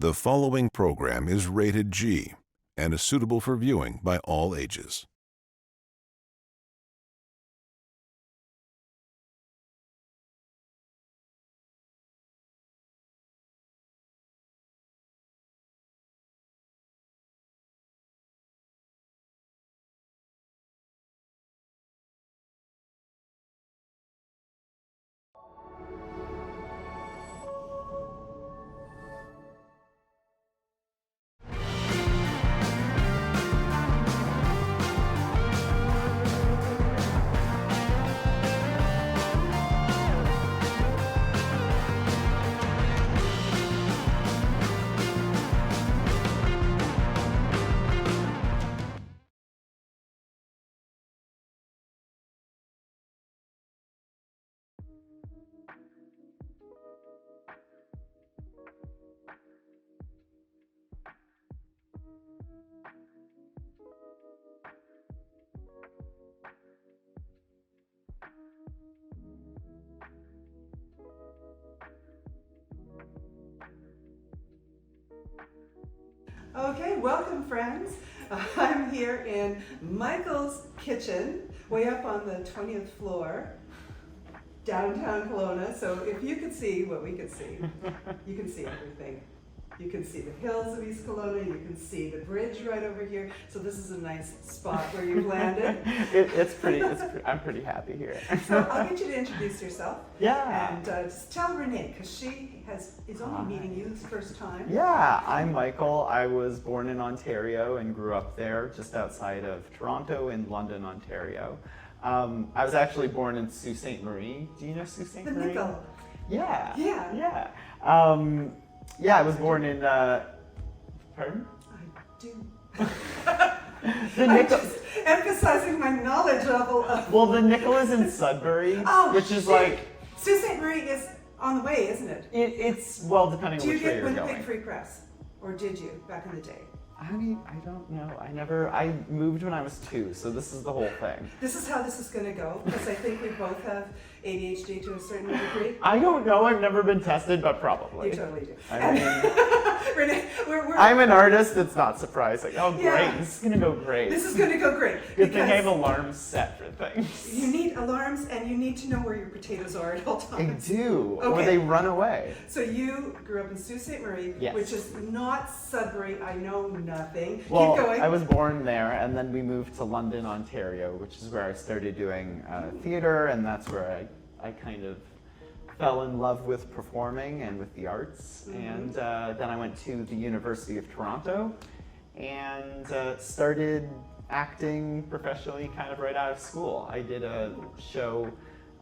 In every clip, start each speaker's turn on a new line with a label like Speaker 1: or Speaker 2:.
Speaker 1: The following program is rated G and is suitable for viewing by all ages.
Speaker 2: Okay, welcome friends. I'm here in Michael's kitchen, way up on the 20th floor, downtown Kelowna. So if you could see what we could see, you can see everything. You can see the hills of East Kelowna, you can see the bridge right over here. So this is a nice spot where you've landed.
Speaker 3: I'm pretty happy here.
Speaker 2: So I'll get you to introduce yourself.
Speaker 3: Yeah.
Speaker 2: And just tell Renee, because she is only meeting you this first time.
Speaker 3: Yeah, I'm Michael. I was born in Ontario and grew up there just outside of Toronto in London, Ontario. I was actually born in Sault Ste. Marie. Do you know Sault Ste. Marie?
Speaker 2: The nickel.
Speaker 3: Yeah.
Speaker 2: Yeah.
Speaker 3: Yeah. Yeah, I was born in, pardon?
Speaker 2: I do.
Speaker 3: The
Speaker 2: I'm
Speaker 3: nickel.
Speaker 2: just emphasizing my knowledge level of...
Speaker 3: Well, the nickel is in Sudbury, which is like...
Speaker 2: Sault Ste. Marie is on the way, isn't it?
Speaker 3: It's, well, depending on which way you're
Speaker 2: Do you
Speaker 3: going.
Speaker 2: get Winnipeg Free Press? Or did you, back in the day?
Speaker 3: I don't know. I moved when I was 2, so this is the whole thing.
Speaker 2: This is how this is going to go, because I think we both have ADHD to a certain degree.
Speaker 3: I don't know. I've never been tested, but probably.
Speaker 2: You totally do.
Speaker 3: I mean,
Speaker 2: Renee,
Speaker 3: I'm an artist. It's not surprising. Oh, great.
Speaker 2: Yeah.
Speaker 3: This is going to go great.
Speaker 2: This is going to go great.
Speaker 3: Good thing I have alarms set for things.
Speaker 2: You need alarms, and you need to know where your potatoes are at all
Speaker 3: I
Speaker 2: times.
Speaker 3: do, or
Speaker 2: Okay.
Speaker 3: they run away.
Speaker 2: So you grew up in Sault Ste. Marie,
Speaker 3: Yes.
Speaker 2: which is not Sudbury. I know nothing.
Speaker 3: Well,
Speaker 2: Keep going.
Speaker 3: I was born there, and then we moved to London, Ontario, which is where I started doing theater, and that's where I kind of fell in love with performing and with the arts.
Speaker 2: Mm-hmm.
Speaker 3: And then I went to the University of Toronto and started acting professionally kind of right out of school. I did a show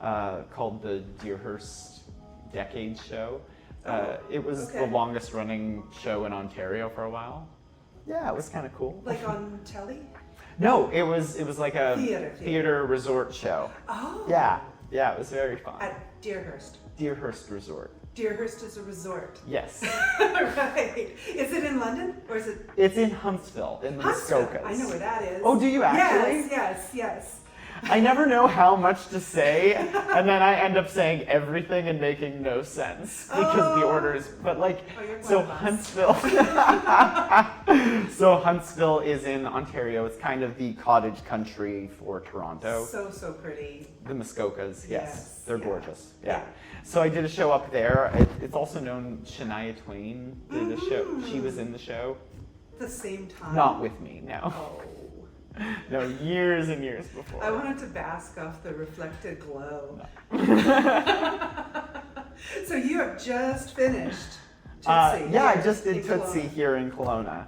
Speaker 3: called the Deerhurst Decade Show. It was the longest running show in Ontario for a while. Yeah, it was kind of cool.
Speaker 2: Like on telly?
Speaker 3: No, it was like a
Speaker 2: Theater
Speaker 3: resort show.
Speaker 2: Oh.
Speaker 3: Yeah, it was very fun.
Speaker 2: At Deerhurst.
Speaker 3: Deerhurst Resort.
Speaker 2: Deerhurst is a resort.
Speaker 3: Yes.
Speaker 2: Right. Is it in London or is it?
Speaker 3: It's in Huntsville, in the Muskokas.
Speaker 2: I know where that is.
Speaker 3: Oh, do you actually?
Speaker 2: Yes.
Speaker 3: I never know how much to say, and then I end up saying everything and making no sense because the order is. But like, so Huntsville. So Huntsville is in Ontario. It's kind of the cottage country for Toronto.
Speaker 2: So pretty.
Speaker 3: The Muskokas, yes, they're gorgeous. Yeah.
Speaker 2: Yeah.
Speaker 3: So I did a show up there. It's also known Shania Twain did a show. She was in the show.
Speaker 2: The same time.
Speaker 3: Not with me, no.
Speaker 2: Oh.
Speaker 3: No, years and years before.
Speaker 2: I wanted to bask off the reflected glow. So you have just finished Tootsie.
Speaker 3: Yeah, I just did Tootsie here in Kelowna.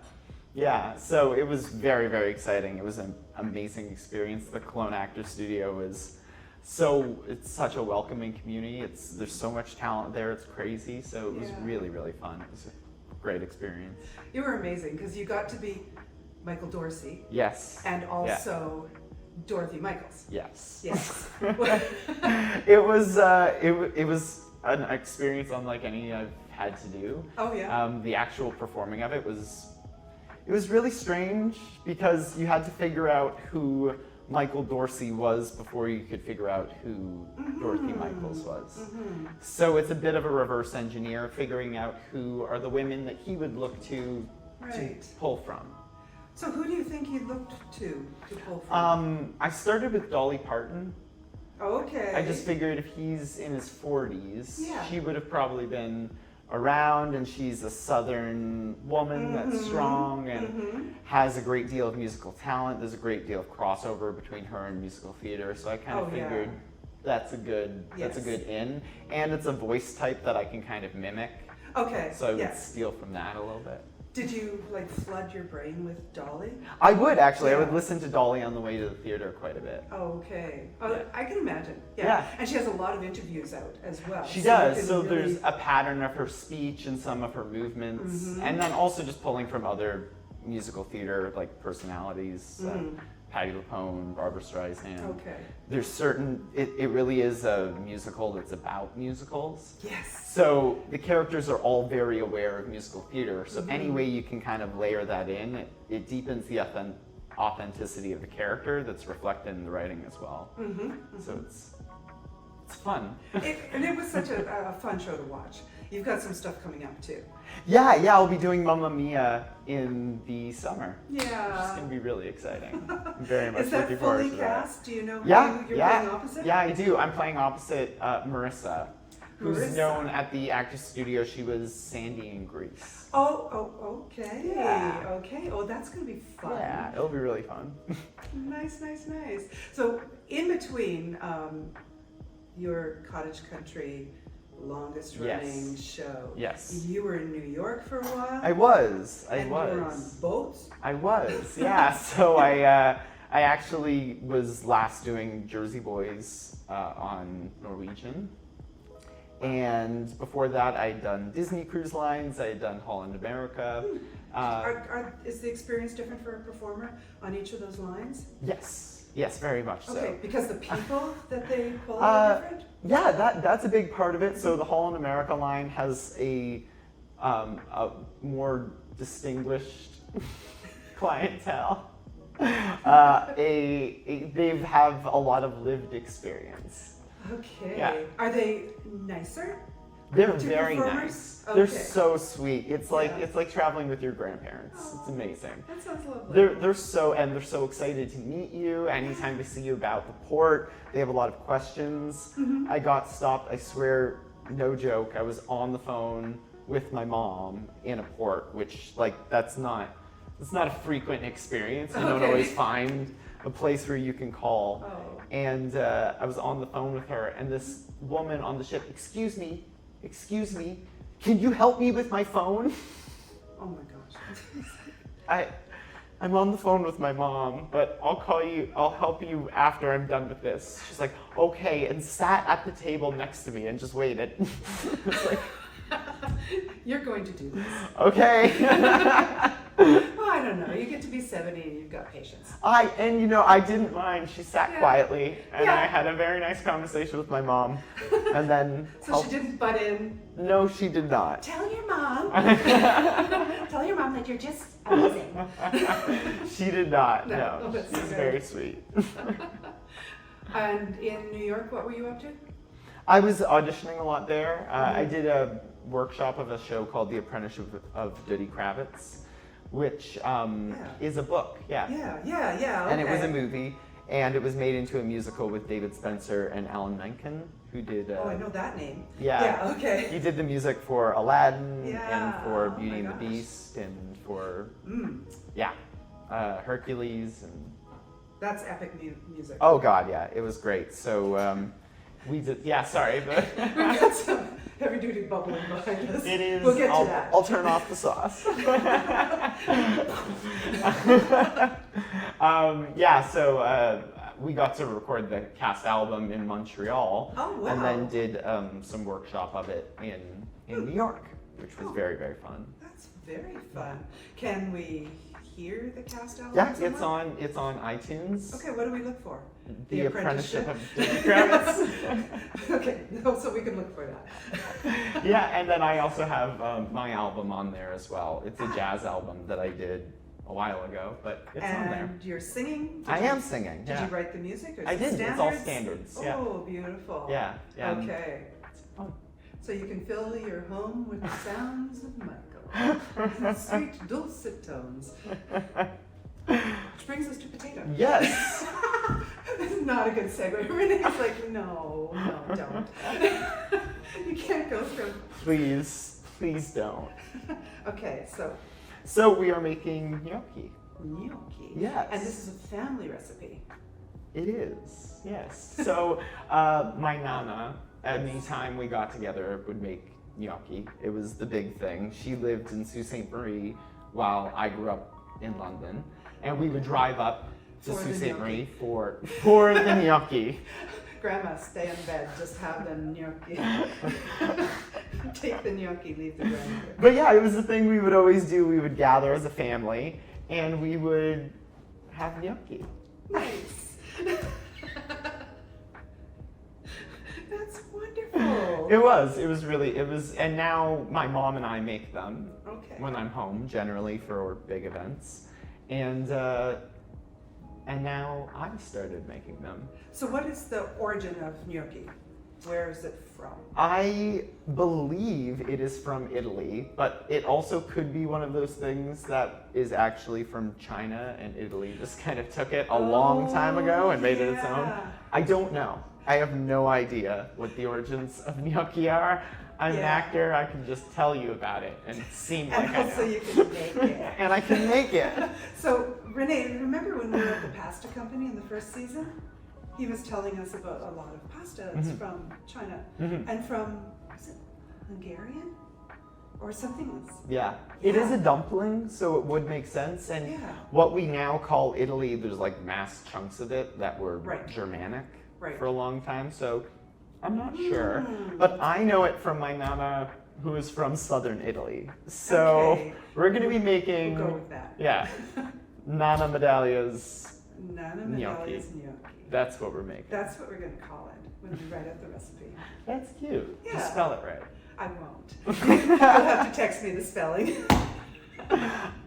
Speaker 3: Yeah, so it was very, very exciting. It was an amazing experience. The Kelowna Actors Studio is it's such a welcoming community. There's so much talent there. It's crazy. So it was really, really fun. It was a great experience.
Speaker 2: You were amazing because you got to be Michael Dorsey.
Speaker 3: Yes.
Speaker 2: And also Dorothy Michaels.
Speaker 3: Yes.
Speaker 2: Yes.
Speaker 3: It was an experience unlike any I've had to do.
Speaker 2: Oh yeah.
Speaker 3: The actual performing of it was really strange because you had to figure out who Michael Dorsey was before you could figure out who Dorothy Michaels was.
Speaker 2: Mm-hmm.
Speaker 3: So it's a bit of a reverse engineer, figuring out who are the women that he would look to
Speaker 2: Right.
Speaker 3: pull from.
Speaker 2: So who do you think you looked to pull from?
Speaker 3: I started with Dolly Parton.
Speaker 2: Okay.
Speaker 3: I just figured if he's in his 40s,
Speaker 2: Yeah.
Speaker 3: she would have probably been around, and she's a Southern woman that's strong and has a great deal of musical talent. There's a great deal of crossover between her and musical theater, so I kind of figured that's a good in, and it's a voice type that I can kind of mimic.
Speaker 2: Okay.
Speaker 3: So I would steal from that a little bit.
Speaker 2: Did you like flood your brain with Dolly?
Speaker 3: I would actually. I
Speaker 2: Yeah.
Speaker 3: would listen to Dolly on the way to the theater quite a bit.
Speaker 2: Okay. Oh,
Speaker 3: Yeah.
Speaker 2: I can imagine.
Speaker 3: Yeah.
Speaker 2: And she has a lot of interviews out as well.
Speaker 3: She
Speaker 2: you
Speaker 3: does.
Speaker 2: can
Speaker 3: So
Speaker 2: really-
Speaker 3: there's a pattern of her speech and some of her movements, and then also just pulling from other musical theater like personalities, Patti LuPone, Barbra Streisand.
Speaker 2: Okay.
Speaker 3: There's certain. It really is a musical that's about musicals.
Speaker 2: Yes.
Speaker 3: So the characters are all very aware of musical theater. So any way you can kind of layer that in, it deepens the authenticity of the character that's reflected in the writing as well. So it's fun.
Speaker 2: And it was such a fun show to watch. You've got some stuff coming up too.
Speaker 3: Yeah, I'll be doing Mamma Mia in the summer. Which is
Speaker 2: Yeah.
Speaker 3: going to be really exciting. I'm very much
Speaker 2: Is that
Speaker 3: looking forward
Speaker 2: fully
Speaker 3: to that.
Speaker 2: cast? Do you know who
Speaker 3: Yeah,
Speaker 2: you're playing opposite?
Speaker 3: Yeah, I do. I'm playing opposite Marissa, who's
Speaker 2: Marissa.
Speaker 3: known at the Actors Studio. She was Sandy in Grease.
Speaker 2: Oh, okay.
Speaker 3: Yeah.
Speaker 2: Okay. Oh, that's going to be fun.
Speaker 3: Yeah, it'll be really fun.
Speaker 2: Nice. So in between your cottage country longest running show,
Speaker 3: Yes.
Speaker 2: you were in New York for a while.
Speaker 3: I was.
Speaker 2: And you were on boats.
Speaker 3: I was. Yeah. So I actually was last doing Jersey Boys on Norwegian. And before that, I'd done Disney Cruise Lines, I had done Holland America.
Speaker 2: Is the experience different for a performer on each of those lines?
Speaker 3: Yes, very much so.
Speaker 2: Okay, because the people that they pull are different?
Speaker 3: Yeah, that's a big part of it. So the Holland America line has a more distinguished clientele. They have a lot of lived experience.
Speaker 2: Okay.
Speaker 3: Yeah.
Speaker 2: Are they nicer?
Speaker 3: They're
Speaker 2: To
Speaker 3: very
Speaker 2: performers?
Speaker 3: nice. They're
Speaker 2: Okay.
Speaker 3: so sweet. It's like
Speaker 2: Yeah.
Speaker 3: traveling with your grandparents. It's amazing.
Speaker 2: That sounds lovely.
Speaker 3: They're so excited to meet you. Anytime they see you about the port, they have a lot of questions. I got stopped. I swear, no joke. I was on the phone with my mom in a port, which that's not a frequent experience. You don't
Speaker 2: Okay.
Speaker 3: always find a place where you can call.
Speaker 2: Oh.
Speaker 3: And I was on the phone with her, and this woman on the ship, excuse me, can you help me with my phone?
Speaker 2: Oh my gosh.
Speaker 3: I'm on the phone with my mom, but I'll help you after I'm done with this. She's like, okay, and sat at the table next to me and just waited. It's like,
Speaker 2: You're going to do this.
Speaker 3: okay.
Speaker 2: Well, I don't know. You get to be 70 and you've got patience.
Speaker 3: I didn't mind. She sat
Speaker 2: Yeah.
Speaker 3: quietly, and
Speaker 2: Yeah.
Speaker 3: I had a very nice conversation with my mom. And then
Speaker 2: So she didn't butt in.
Speaker 3: No, she did not.
Speaker 2: Tell your mom. Tell your mom that you're just amazing.
Speaker 3: She did not.
Speaker 2: No,
Speaker 3: No,
Speaker 2: that's
Speaker 3: she's
Speaker 2: okay.
Speaker 3: very sweet.
Speaker 2: And in New York, what were you up to?
Speaker 3: I was auditioning a lot there. I did a workshop of a show called The Apprenticeship of Duddy Kravitz, which is a book. Yeah.
Speaker 2: Yeah. Okay.
Speaker 3: And it was a movie, and it was made into a musical with David Spencer and Alan Menken, who did.
Speaker 2: Oh, I know that name.
Speaker 3: Yeah.
Speaker 2: Yeah, okay.
Speaker 3: He did the music for Aladdin
Speaker 2: Yeah,
Speaker 3: and for
Speaker 2: oh
Speaker 3: Beauty
Speaker 2: my
Speaker 3: and the
Speaker 2: gosh.
Speaker 3: Beast and for Hercules and.
Speaker 2: That's epic music.
Speaker 3: Oh God, yeah, it was great. So we did. Yeah, sorry, but
Speaker 2: We've got some heavy duty bubbling behind us.
Speaker 3: it is.
Speaker 2: We'll get to that.
Speaker 3: I'll turn off the sauce. So we got to record the cast album in Montreal,
Speaker 2: Oh, wow.
Speaker 3: and then did some workshop of it in New York, which was very, very fun.
Speaker 2: That's very fun. Can we hear the cast album?
Speaker 3: Yeah,
Speaker 2: somewhere?
Speaker 3: it's on iTunes.
Speaker 2: Okay, what do we look for?
Speaker 3: The Apprenticeship of Duddy Kravitz.
Speaker 2: Okay, no, so we can look for that.
Speaker 3: Yeah, and then I also have my album on there as well. It's a jazz album that I did a while ago, but it's on there.
Speaker 2: And you're singing?
Speaker 3: I am singing,
Speaker 2: Did
Speaker 3: yeah.
Speaker 2: you write the music? Or is
Speaker 3: I
Speaker 2: it
Speaker 3: did,
Speaker 2: standards?
Speaker 3: it's all standards, yeah.
Speaker 2: Oh, beautiful.
Speaker 3: Yeah, yeah.
Speaker 2: Okay.
Speaker 3: It's fun.
Speaker 2: So you can fill your home with the sounds of Michael. Sweet, dulcet tones. Which brings us to potato.
Speaker 3: Yes.
Speaker 2: This is not a good segue. Renee's like, no, don't. You can't go from.
Speaker 3: Please don't.
Speaker 2: Okay, so
Speaker 3: So we are making gnocchi.
Speaker 2: gnocchi.
Speaker 3: Yes.
Speaker 2: And this is a family recipe.
Speaker 3: It is, yes. So my nana, any time we got together, would make gnocchi. It was the big thing. She lived in Sault Ste. Marie while I grew up in London. And we would drive up to
Speaker 2: For
Speaker 3: Sault
Speaker 2: the
Speaker 3: Ste.
Speaker 2: gnocchi.
Speaker 3: Marie for the gnocchi.
Speaker 2: Grandma, stay in bed, just have the gnocchi. Take the gnocchi, leave the grandmother.
Speaker 3: But yeah, it was the thing we would always do. We would gather as a family and we would have gnocchi.
Speaker 2: Nice. That's wonderful.
Speaker 3: It was, and now my mom and I make them
Speaker 2: Okay.
Speaker 3: when I'm home, generally for big events. And now I've started making them.
Speaker 2: So what is the origin of gnocchi? Where is it from?
Speaker 3: I believe it is from Italy, but it also could be one of those things that is actually from China, and Italy just kind of took it a long time ago and made it its own.
Speaker 2: Yeah.
Speaker 3: I don't know. I have no idea what the origins of gnocchi are. I'm an
Speaker 2: Yeah.
Speaker 3: actor, I can just tell you about it and it seems like
Speaker 2: And
Speaker 3: I
Speaker 2: also
Speaker 3: know.
Speaker 2: you can make it.
Speaker 3: And I can make it.
Speaker 2: So Renee, remember when we were at the pasta company in the first season? He was telling us about a lot of pasta. It's from China and from, is it Hungarian or something else?
Speaker 3: Yeah, it is
Speaker 2: Yeah.
Speaker 3: a dumpling, so it would make sense. And
Speaker 2: Yeah.
Speaker 3: what we now call Italy, there's like mass chunks of it that were
Speaker 2: Right.
Speaker 3: Germanic
Speaker 2: Right.
Speaker 3: for a long time. So I'm not sure, but I know it from my nana, who is from southern Italy. So
Speaker 2: Okay.
Speaker 3: we're gonna be making,
Speaker 2: We'll go with that.
Speaker 3: yeah, Nana Medalia's.
Speaker 2: Nana
Speaker 3: Gnocchi.
Speaker 2: Medalia's gnocchi.
Speaker 3: That's what we're making.
Speaker 2: That's what we're going to call it when we write out the recipe.
Speaker 3: That's cute.
Speaker 2: Yeah.
Speaker 3: Just spell it right.
Speaker 2: I won't. You'll have to text me the spelling.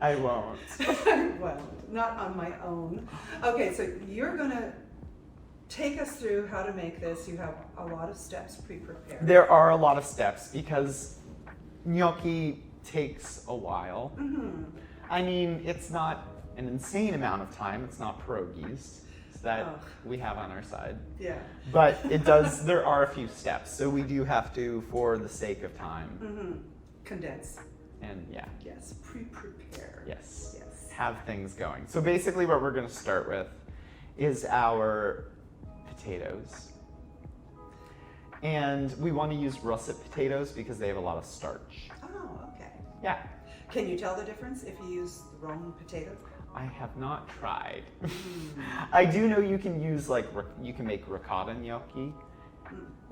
Speaker 3: I won't.
Speaker 2: I won't. Not on my own. Okay, so you're going to take us through how to make this. You have a lot of steps pre-prepared.
Speaker 3: There are a lot of steps because gnocchi takes a while. I mean, it's not an insane amount of time. It's not pierogies that
Speaker 2: Ugh.
Speaker 3: we have on our side.
Speaker 2: Yeah.
Speaker 3: But it does, there are a few steps. So we do have to, for the sake of time,
Speaker 2: Condense.
Speaker 3: and yeah,
Speaker 2: Yes. Pre-prepare.
Speaker 3: yes,
Speaker 2: Yes.
Speaker 3: have things going. So basically what we're gonna start with is our potatoes. And we want to use russet potatoes because they have a lot of starch.
Speaker 2: Oh, okay.
Speaker 3: Yeah,
Speaker 2: Can you tell the difference if you use the wrong potato?
Speaker 3: I have not tried. I do know you can use you can make ricotta gnocchi,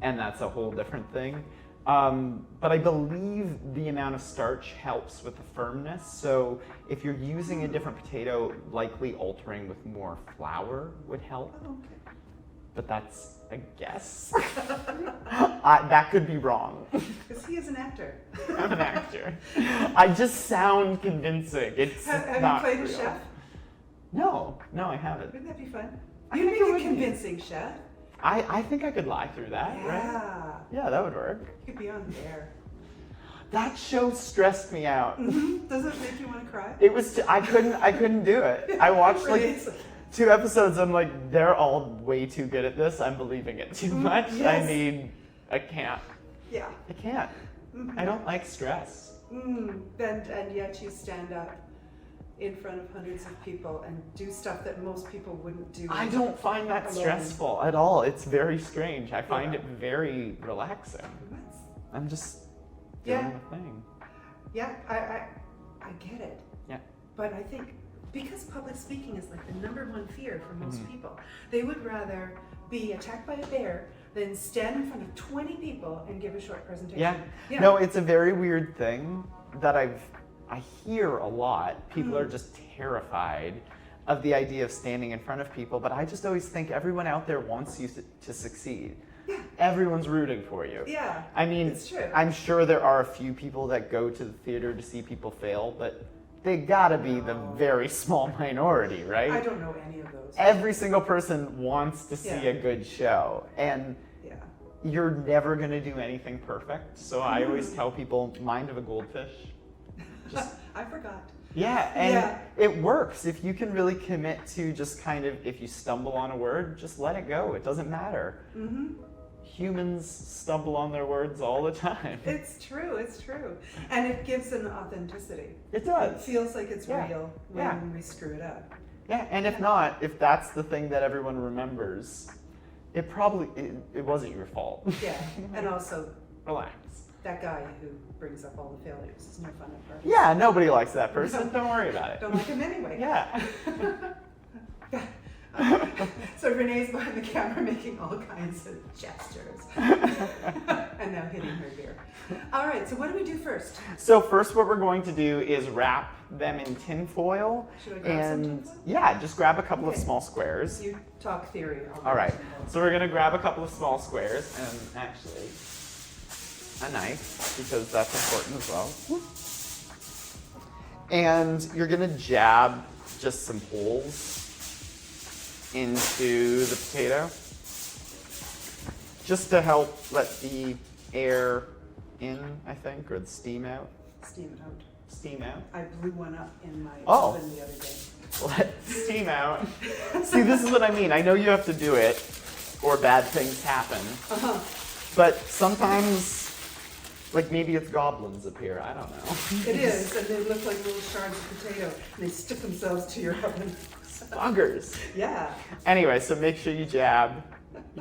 Speaker 3: and that's a whole different thing. But I believe the amount of starch helps with the firmness. So if you're using a different potato, likely altering with more flour would help.
Speaker 2: Oh, okay.
Speaker 3: But that's a guess. That could be wrong.
Speaker 2: Because he is an actor.
Speaker 3: I'm an actor. I just sound convincing. It's
Speaker 2: Have you
Speaker 3: not
Speaker 2: played
Speaker 3: real.
Speaker 2: a chef?
Speaker 3: No, I haven't.
Speaker 2: Wouldn't that be fun?
Speaker 3: I
Speaker 2: You'd
Speaker 3: think
Speaker 2: make
Speaker 3: it
Speaker 2: a
Speaker 3: would be.
Speaker 2: convincing chef.
Speaker 3: I think I could lie through that, right?
Speaker 2: Yeah.
Speaker 3: Yeah, that would work.
Speaker 2: You could be on there.
Speaker 3: That show stressed me out.
Speaker 2: Does it make you want to cry?
Speaker 3: It was I couldn't do it. I watched like
Speaker 2: Renee's
Speaker 3: 2 episodes. I'm like, they're all way too good at this. I'm believing it too much.
Speaker 2: Yes.
Speaker 3: I can't.
Speaker 2: Yeah.
Speaker 3: I can't. I don't like stress.
Speaker 2: And yet you stand up in front of hundreds of people and do stuff that most people wouldn't do.
Speaker 3: I don't find that
Speaker 2: alone.
Speaker 3: stressful at all. It's very strange. I find it very relaxing.
Speaker 2: What's-
Speaker 3: I'm just doing
Speaker 2: Yeah.
Speaker 3: the thing.
Speaker 2: Yeah, I get it.
Speaker 3: Yeah.
Speaker 2: But I think because public speaking is like the #1 fear for most
Speaker 3: Mm-hmm.
Speaker 2: people, they would rather be attacked by a bear than stand in front of 20 people and give a short presentation.
Speaker 3: Yeah. No, it's a very weird thing that I hear a lot. People are just terrified of the idea of standing in front of people, but I just always think everyone out there wants you to succeed.
Speaker 2: Yeah.
Speaker 3: Everyone's rooting for you.
Speaker 2: Yeah,
Speaker 3: I mean,
Speaker 2: it's true.
Speaker 3: I'm sure there are a few people that go to the theater to see people fail, but they gotta be the very small minority, right?
Speaker 2: I don't know any of those.
Speaker 3: Every single person wants to see
Speaker 2: Yeah.
Speaker 3: a good show, and
Speaker 2: Yeah.
Speaker 3: you're never gonna do anything perfect. So I always tell people, mind of a goldfish. Just,
Speaker 2: I forgot.
Speaker 3: yeah, and
Speaker 2: Yeah.
Speaker 3: it works. If you can really commit to just kind of, if you stumble on a word, just let it go. It doesn't matter.
Speaker 2: Mm-hmm.
Speaker 3: Humans stumble on their words all the time.
Speaker 2: It's true, it's true. And it gives an authenticity.
Speaker 3: It
Speaker 2: It
Speaker 3: does.
Speaker 2: feels like it's
Speaker 3: Yeah.
Speaker 2: real when
Speaker 3: Yeah.
Speaker 2: we screw it up.
Speaker 3: Yeah, and if
Speaker 2: Yeah.
Speaker 3: not, if that's the thing that everyone remembers, it probably, it wasn't your fault.
Speaker 2: Yeah, and also
Speaker 3: Relax.
Speaker 2: that guy who brings up all the failures is no fun at parties.
Speaker 3: Yeah, nobody likes that person. Don't worry about it.
Speaker 2: Don't like him anyway.
Speaker 3: Yeah.
Speaker 2: So Renee's behind the camera making all kinds of gestures. And now hitting her here. All right, so what do we do first?
Speaker 3: So first what we're going to do is wrap them in tin foil.
Speaker 2: Should I grab some tin
Speaker 3: And
Speaker 2: foil?
Speaker 3: yeah, just grab a couple of
Speaker 2: Okay.
Speaker 3: small squares.
Speaker 2: You talk theory.
Speaker 3: All right, so we're gonna grab a couple of small squares and actually a knife, because that's important as well. And you're gonna jab just some holes into the potato, just to help let the air in, I think, or the steam out.
Speaker 2: Steam it out.
Speaker 3: Steam out.
Speaker 2: I blew one up in my
Speaker 3: Oh.
Speaker 2: oven the other day.
Speaker 3: Let steam out. See, this is what I mean. I know you have to do it, or bad things happen.
Speaker 2: Uh-huh.
Speaker 3: But sometimes, like maybe it's goblins up here. I don't know.
Speaker 2: It is, and they look like little shards of potato, and they stick themselves to your oven.
Speaker 3: Buggers.
Speaker 2: Yeah.
Speaker 3: Anyway, so make sure you jab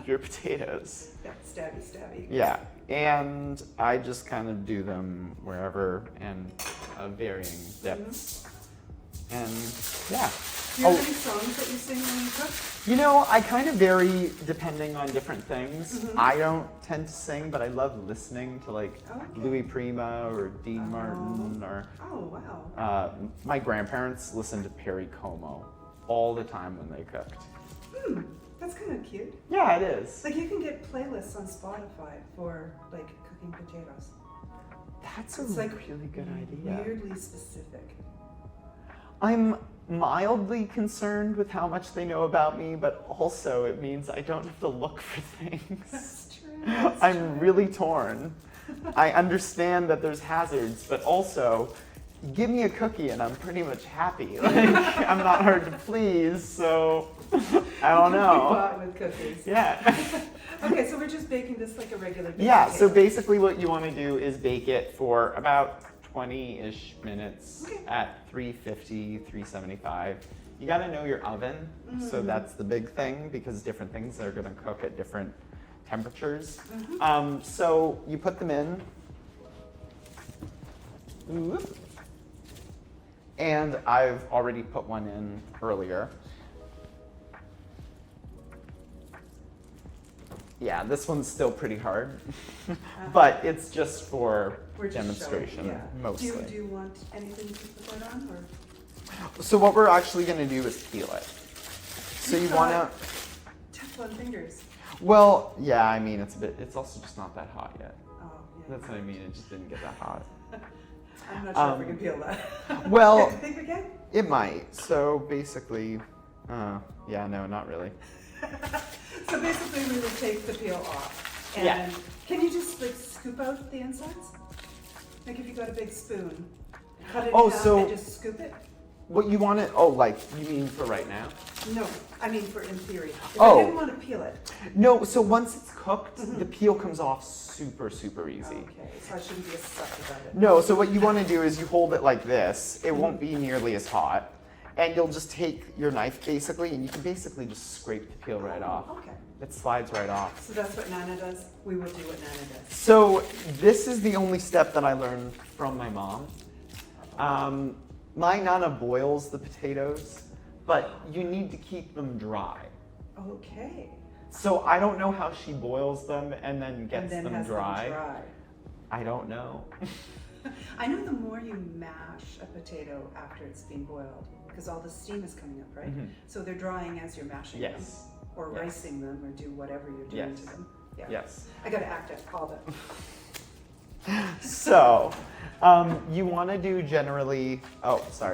Speaker 3: your potatoes.
Speaker 2: Yeah, stabby, stabby.
Speaker 3: Yeah, and I just kind of do them wherever and varying depths. And yeah.
Speaker 2: Do you have any songs that you sing when you cook?
Speaker 3: You know, I kind of vary depending on different things.
Speaker 2: Mhm.
Speaker 3: I don't tend to sing, but I love listening to like
Speaker 2: Okay.
Speaker 3: Louis Prima or Dean Martin or
Speaker 2: Oh, wow.
Speaker 3: my grandparents listened to Perry Como all the time when they cooked.
Speaker 2: That's kind of cute.
Speaker 3: Yeah, it is.
Speaker 2: Like you can get playlists on Spotify for like cooking potatoes.
Speaker 3: That's
Speaker 2: It's
Speaker 3: a
Speaker 2: like
Speaker 3: really good idea.
Speaker 2: weirdly specific.
Speaker 3: I'm mildly concerned with how much they know about me, but also it means I don't have to look for things.
Speaker 2: That's true. That's
Speaker 3: I'm
Speaker 2: true.
Speaker 3: really torn. I understand that there's hazards, but also, give me a cookie and I'm pretty much happy. Like, I'm not hard to please, so I don't
Speaker 2: You can be
Speaker 3: know.
Speaker 2: bought with cookies.
Speaker 3: Yeah.
Speaker 2: Okay, so we're just baking this like a regular baked
Speaker 3: Yeah, so
Speaker 2: potato.
Speaker 3: basically what you want to do is bake it for about 20-ish minutes
Speaker 2: Okay.
Speaker 3: at 350, 375. You got to know your oven, so
Speaker 2: Mm.
Speaker 3: that's the big thing, because different things are going to cook at different temperatures.
Speaker 2: Mm-hmm.
Speaker 3: So you put them in. Whoop. And I've already put one in earlier. Yeah, this one's still pretty hard, but it's just for
Speaker 2: We're just
Speaker 3: demonstration,
Speaker 2: showing, yeah.
Speaker 3: mostly.
Speaker 2: Do you want anything to put that on, or?
Speaker 3: So what we're actually going to do is peel it. So you want to,
Speaker 2: Teflon fingers.
Speaker 3: well, yeah, I mean, it's also just not that hot yet.
Speaker 2: Oh, yeah.
Speaker 3: That's what I mean, it just didn't get that hot.
Speaker 2: I'm not sure if we can peel that.
Speaker 3: well-
Speaker 2: Think we can?
Speaker 3: It might. So basically, yeah, no, not really.
Speaker 2: So basically, we would take the peel off. And
Speaker 3: Yeah.
Speaker 2: Can you just like scoop out the insides? Like if you got a big spoon, cut it
Speaker 3: Oh,
Speaker 2: in half
Speaker 3: so-
Speaker 2: and just scoop it?
Speaker 3: What you want to, oh, like, you mean for right now?
Speaker 2: No, I mean for in theory. If
Speaker 3: Oh.
Speaker 2: I didn't want to peel it.
Speaker 3: No, so once it's cooked, the peel comes off super, super easy.
Speaker 2: Okay, so I shouldn't be a suck about it.
Speaker 3: No, so what you want to do is you hold it like this. It won't be nearly as hot. And you'll just take your knife basically, and you can basically just scrape the peel right off.
Speaker 2: Okay,
Speaker 3: It slides right off.
Speaker 2: so that's what Nana does. We will do what Nana does.
Speaker 3: So this is the only step that I learned from my mom. My Nana boils the potatoes, but you need to keep them dry.
Speaker 2: Okay.
Speaker 3: So I don't know how she boils them and then gets
Speaker 2: And then
Speaker 3: them
Speaker 2: has
Speaker 3: dry.
Speaker 2: them dry.
Speaker 3: I don't know.
Speaker 2: I know the more you mash a potato after it's been boiled, because all the steam is coming up, right?
Speaker 3: Mhm.
Speaker 2: So they're drying as you're mashing them,
Speaker 3: Yes.
Speaker 2: or
Speaker 3: Yes.
Speaker 2: ricing them, or do whatever you're doing
Speaker 3: Yes.
Speaker 2: to them. Yeah.
Speaker 3: Yes.
Speaker 2: I gotta act out all that.
Speaker 3: So, you want to do generally,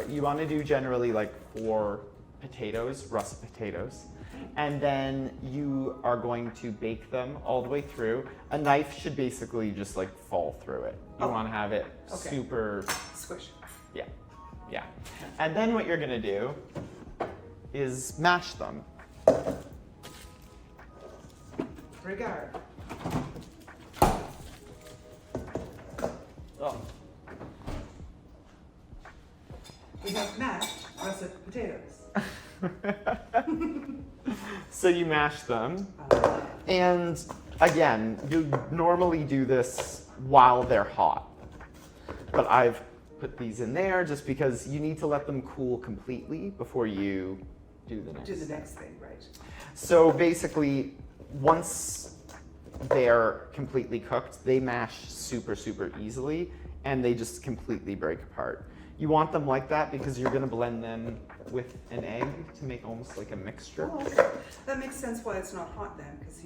Speaker 3: you want to do generally like 4 potatoes, russet potatoes. And then you are going to bake them all the way through. A knife should basically just like fall through it. You want to have it super
Speaker 2: squish.
Speaker 3: Yeah, yeah. And then what you're gonna do is mash them.
Speaker 2: Regard.
Speaker 3: Oh.
Speaker 2: We have mashed russet potatoes.
Speaker 3: So you mash them, and again, you normally do this while they're hot, but I've put these in there just because you need to let them cool completely before you do the next
Speaker 2: thing, right?
Speaker 3: So basically, once they're completely cooked, they mash super, super easily, and they just completely break apart. You want them like that because you're going to blend them with an egg to make almost like a mixture.
Speaker 2: Oh, okay. That makes sense why it's not hot then, because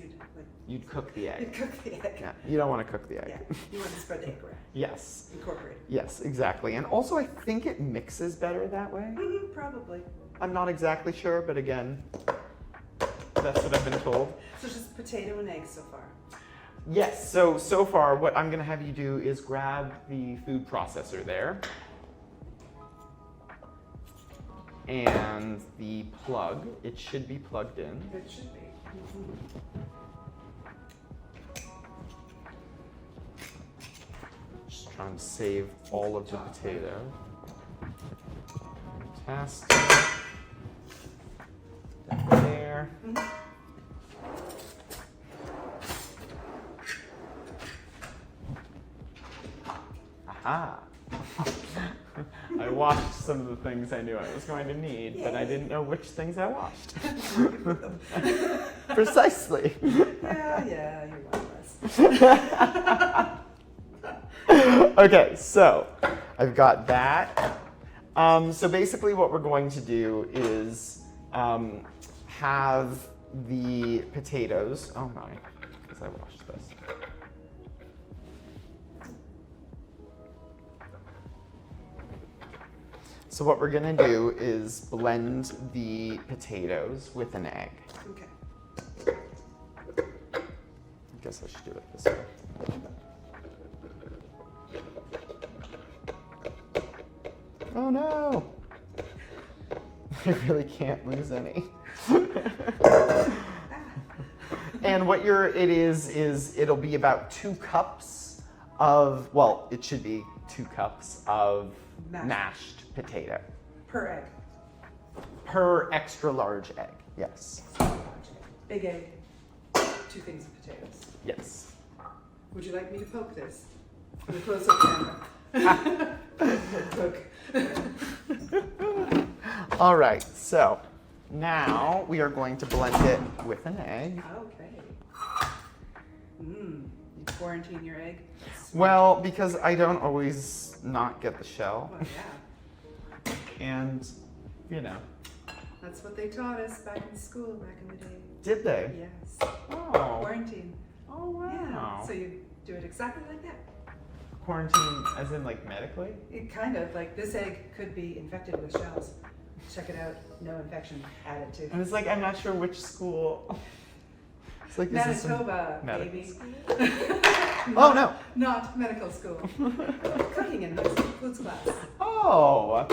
Speaker 3: you'd cook the egg.
Speaker 2: You'd cook the egg.
Speaker 3: Yeah, you don't want to cook the egg.
Speaker 2: Yeah, you want to spread the egg around.
Speaker 3: Yes.
Speaker 2: Incorporate.
Speaker 3: Yes, exactly. And also, I think it mixes better that way.
Speaker 2: Mm-hmm, probably.
Speaker 3: I'm not exactly sure, but again, that's what I've been told.
Speaker 2: So just potato and egg so far.
Speaker 3: Yes, so far what I'm gonna have you do is grab the food processor there and the plug. It should be plugged in.
Speaker 2: It should be.
Speaker 3: Just trying to save all of the potato. Fantastic. There. Aha! I washed some of the things I knew I was going to need, but I didn't know which things I washed. Precisely.
Speaker 2: Yeah, you're one of us.
Speaker 3: Okay, so I've got that. So basically what we're going to do is have the potatoes. Oh my, because I washed this. So what we're gonna do is blend the potatoes with an egg.
Speaker 2: Okay.
Speaker 3: I guess I should do it this way. Oh no! I really can't lose any. And what it is it'll be about 2 cups of, well, it should be 2 cups of mashed potato.
Speaker 2: Per egg.
Speaker 3: Per extra large egg, yes.
Speaker 2: Big egg, 2 things of potatoes.
Speaker 3: Yes.
Speaker 2: Would you like me to poke this? In the close-up camera. Poke.
Speaker 3: All right, so now we are going to blend it with an egg.
Speaker 2: Okay. You quarantine your egg?
Speaker 3: Well, because I don't always not get the shell.
Speaker 2: Well, yeah.
Speaker 3: And, you know.
Speaker 2: That's what they taught us back in school, back in the day.
Speaker 3: Did they?
Speaker 2: Yes.
Speaker 3: Oh.
Speaker 2: Quarantine.
Speaker 3: Oh, wow.
Speaker 2: Yeah. So you do it exactly like that.
Speaker 3: Quarantine as in like medically?
Speaker 2: It kind of, like this egg could be infected with shells. Check it out. No infection added to.
Speaker 3: And it's like, I'm not sure which school. It's like, is this
Speaker 2: Manitoba,
Speaker 3: medical
Speaker 2: baby.
Speaker 3: school?
Speaker 2: Not,
Speaker 3: Oh, no.
Speaker 2: Not medical school. Cooking and foods class.
Speaker 3: Oh.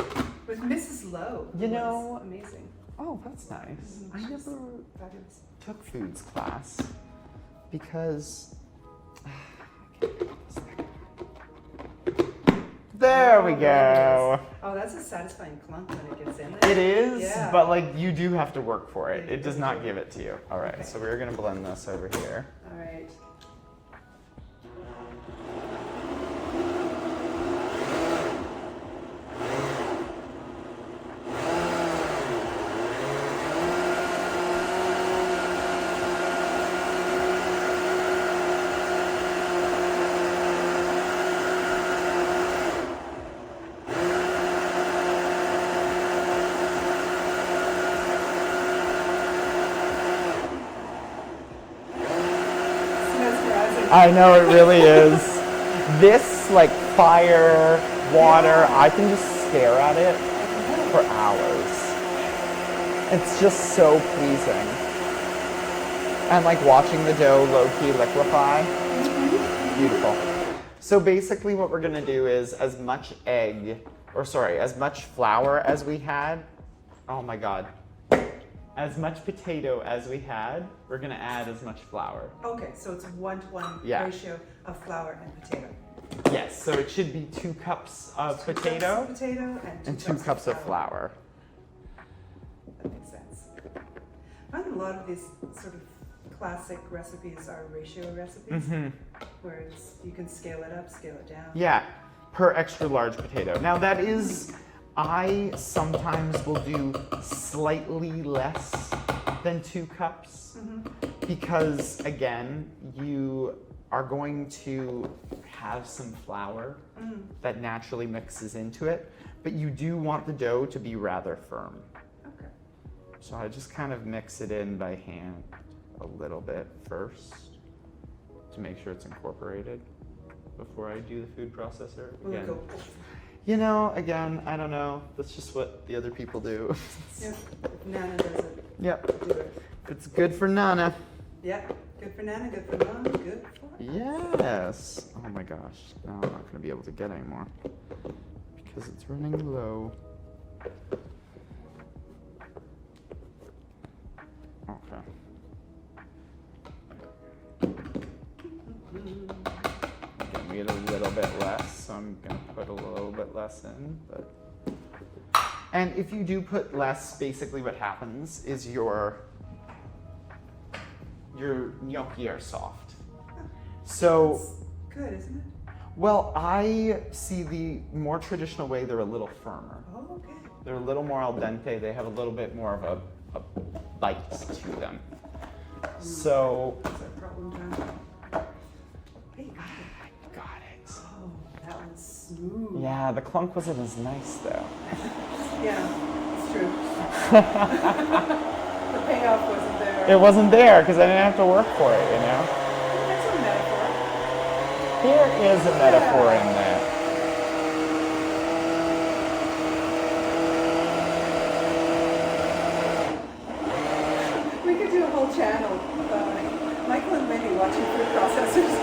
Speaker 2: With Mrs. Lowe.
Speaker 3: You know.
Speaker 2: Amazing.
Speaker 3: Oh, that's nice. I
Speaker 2: She's
Speaker 3: never
Speaker 2: fabulous.
Speaker 3: took foods class because. There we go.
Speaker 2: Oh, that's a satisfying clunk when it gets in there.
Speaker 3: It is,
Speaker 2: Yeah.
Speaker 3: but like you do have to work for it.
Speaker 2: Yeah,
Speaker 3: It does not give it to you. All right,
Speaker 2: Okay.
Speaker 3: so we're gonna blend this over here.
Speaker 2: All right.
Speaker 3: I know it really is. This, like fire, water, I can just stare at it for hours. It's just so pleasing. And like watching the dough low-key liquefy. Beautiful. So basically what we're gonna do is as much flour as we had, oh my God. As much potato as we had, we're gonna add as much flour.
Speaker 2: Okay, so it's a 1-to-1
Speaker 3: Yeah.
Speaker 2: ratio of flour and potato.
Speaker 3: Yes, so it should be 2 cups of potato
Speaker 2: Cups of potato
Speaker 3: and 2 cups of flour.
Speaker 2: That makes sense. I find a lot of these sort of classic recipes are ratio recipes, where you can scale it up, scale it down.
Speaker 3: Yeah, per extra large potato. Now that is, I sometimes will do slightly less than 2 cups because again, you are going to have some flour that naturally mixes into it, but you do want the dough to be rather firm.
Speaker 2: Okay.
Speaker 3: So I just kind of mix it in by hand a little bit first to make sure it's incorporated before I do the food processor. Again, you know, again, I don't know. That's just what the other people do.
Speaker 2: Yep. If Nana does it,
Speaker 3: Yep.
Speaker 2: do it.
Speaker 3: It's good for Nana.
Speaker 2: Yep. Good for Nana, good for Mom, good for
Speaker 3: Yes. Oh my gosh. Now I'm not going to be able to get any more because it's running low. Okay. We get a little bit less, so I'm going to put a little bit less in. And if you do put less, basically what happens is your gnocchi are soft. So,
Speaker 2: It's good, isn't it?
Speaker 3: well, I see the more traditional way, they're a little firmer.
Speaker 2: Oh, okay.
Speaker 3: They're a little more al dente. They have a little bit more of a bite to them. So,
Speaker 2: That's our problem, John. Hey, you got it.
Speaker 3: I got it.
Speaker 2: Oh, that one's smooth.
Speaker 3: Yeah, the clunk wasn't as nice though.
Speaker 2: Yeah, it's true. The payoff wasn't there.
Speaker 3: It wasn't there because I didn't have to work for it, you know?
Speaker 2: That's a metaphor.
Speaker 3: There is a metaphor in there.
Speaker 2: We could do a whole channel. Michael and Wendy watching food processors.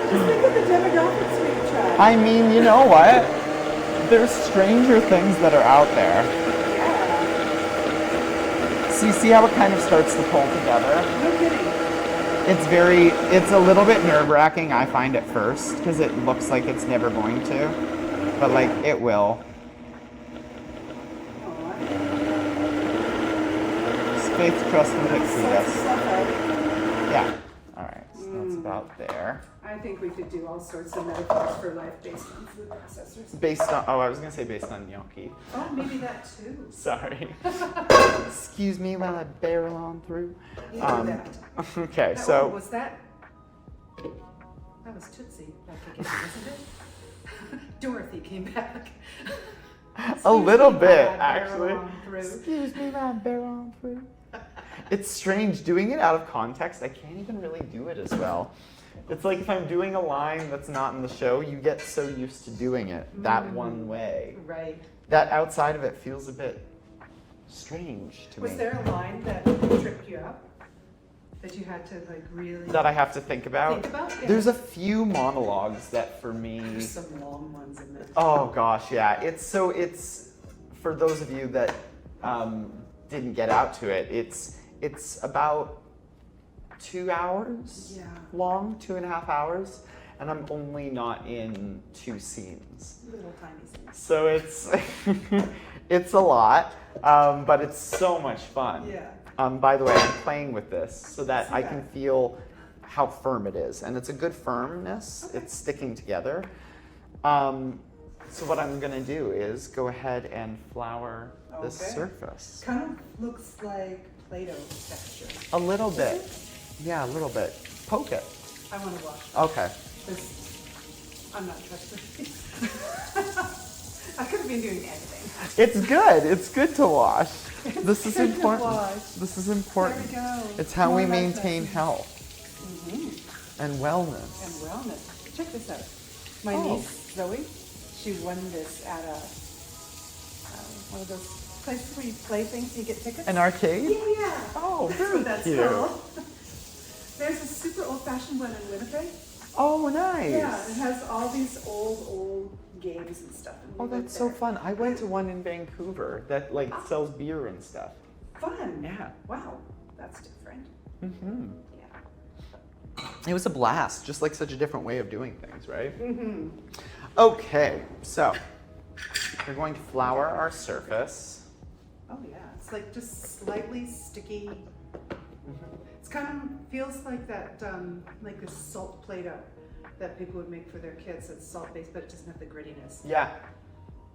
Speaker 2: Just think of the demographics we could try.
Speaker 3: I mean, you know what? There's stranger things that are out there.
Speaker 2: Yeah.
Speaker 3: So you see how it kind of starts to pull together?
Speaker 2: No kidding.
Speaker 3: It's a little bit nerve-wracking, I find, at first, because it looks like it's never going to. But, like, it will. Just faith, trust, and pixie dust. Yeah. All right, so that's about there.
Speaker 2: I think we could do all sorts of metaphors for life based on food processors.
Speaker 3: Based on, oh, I was going to say based on gnocchi.
Speaker 2: Oh, maybe that too.
Speaker 3: Sorry. Excuse me while I barrel on through.
Speaker 2: You do that.
Speaker 3: Okay,
Speaker 2: That
Speaker 3: so
Speaker 2: one, was that? That was Tootsie back again, wasn't it? Dorothy came back.
Speaker 3: a little
Speaker 2: Excuse me
Speaker 3: bit,
Speaker 2: while I barrel
Speaker 3: actually.
Speaker 2: on through.
Speaker 3: Excuse me while I barrel on through. It's strange doing it out of context. I can't even really do it as well. It's like if I'm doing a line that's not in the show, you get so used to doing it that one way.
Speaker 2: Right.
Speaker 3: That outside of it feels a bit strange to me.
Speaker 2: Was there a line that tripped you up? That you had to like really
Speaker 3: That I have to think about?
Speaker 2: think about? Yeah.
Speaker 3: There's a few monologues that for me...
Speaker 2: There's some long ones in there.
Speaker 3: Oh gosh, yeah. It's for those of you that didn't get out to it, it's about 2 hours long, 2.5 hours, and I'm only not in 2 scenes.
Speaker 2: Little tiny scenes.
Speaker 3: So it's a lot, but it's so much fun.
Speaker 2: Yeah.
Speaker 3: By the way, I'm playing with this so that I can
Speaker 2: that.
Speaker 3: feel how firm it is, and it's a good firmness.
Speaker 2: Okay.
Speaker 3: It's sticking together. So what I'm gonna do is go ahead and flour this
Speaker 2: Okay.
Speaker 3: surface.
Speaker 2: Kind of looks like Play-Doh texture.
Speaker 3: A little bit.
Speaker 2: it?
Speaker 3: Yeah, a little bit. Poke it.
Speaker 2: I want to wash
Speaker 3: Okay.
Speaker 2: this. I'm not trustworthy. I could have been doing anything.
Speaker 3: It's good. It's good to wash. This is
Speaker 2: good to
Speaker 3: important.
Speaker 2: wash.
Speaker 3: This is
Speaker 2: There
Speaker 3: important.
Speaker 2: we go.
Speaker 3: It's how
Speaker 2: More
Speaker 3: we
Speaker 2: life
Speaker 3: maintain
Speaker 2: lessons.
Speaker 3: health. And wellness.
Speaker 2: And wellness. Check this out. My niece, Zoe, she won this at one of those places where you play things and you get tickets.
Speaker 3: An arcade?
Speaker 2: Yeah.
Speaker 3: Oh, very
Speaker 2: That's
Speaker 3: cute.
Speaker 2: cool. There's a super old-fashioned one in Winnipeg.
Speaker 3: Oh, nice.
Speaker 2: Yeah, it has all these old games and stuff. And
Speaker 3: Oh,
Speaker 2: we went
Speaker 3: that's so
Speaker 2: there.
Speaker 3: fun. I went to one in Vancouver that like sells beer and stuff.
Speaker 2: Fun.
Speaker 3: Yeah.
Speaker 2: Wow, that's different.
Speaker 3: Mm-hmm.
Speaker 2: Yeah.
Speaker 3: It was a blast, just like such a different way of doing things, right?
Speaker 2: Mm-hmm.
Speaker 3: Okay, so we're going to flour our surface.
Speaker 2: Oh yeah, it's like just slightly sticky. It's kind of feels like that, like a salt Play-Doh that people would make for their kids. It's salt-based, but it doesn't have the grittiness.
Speaker 3: Yeah,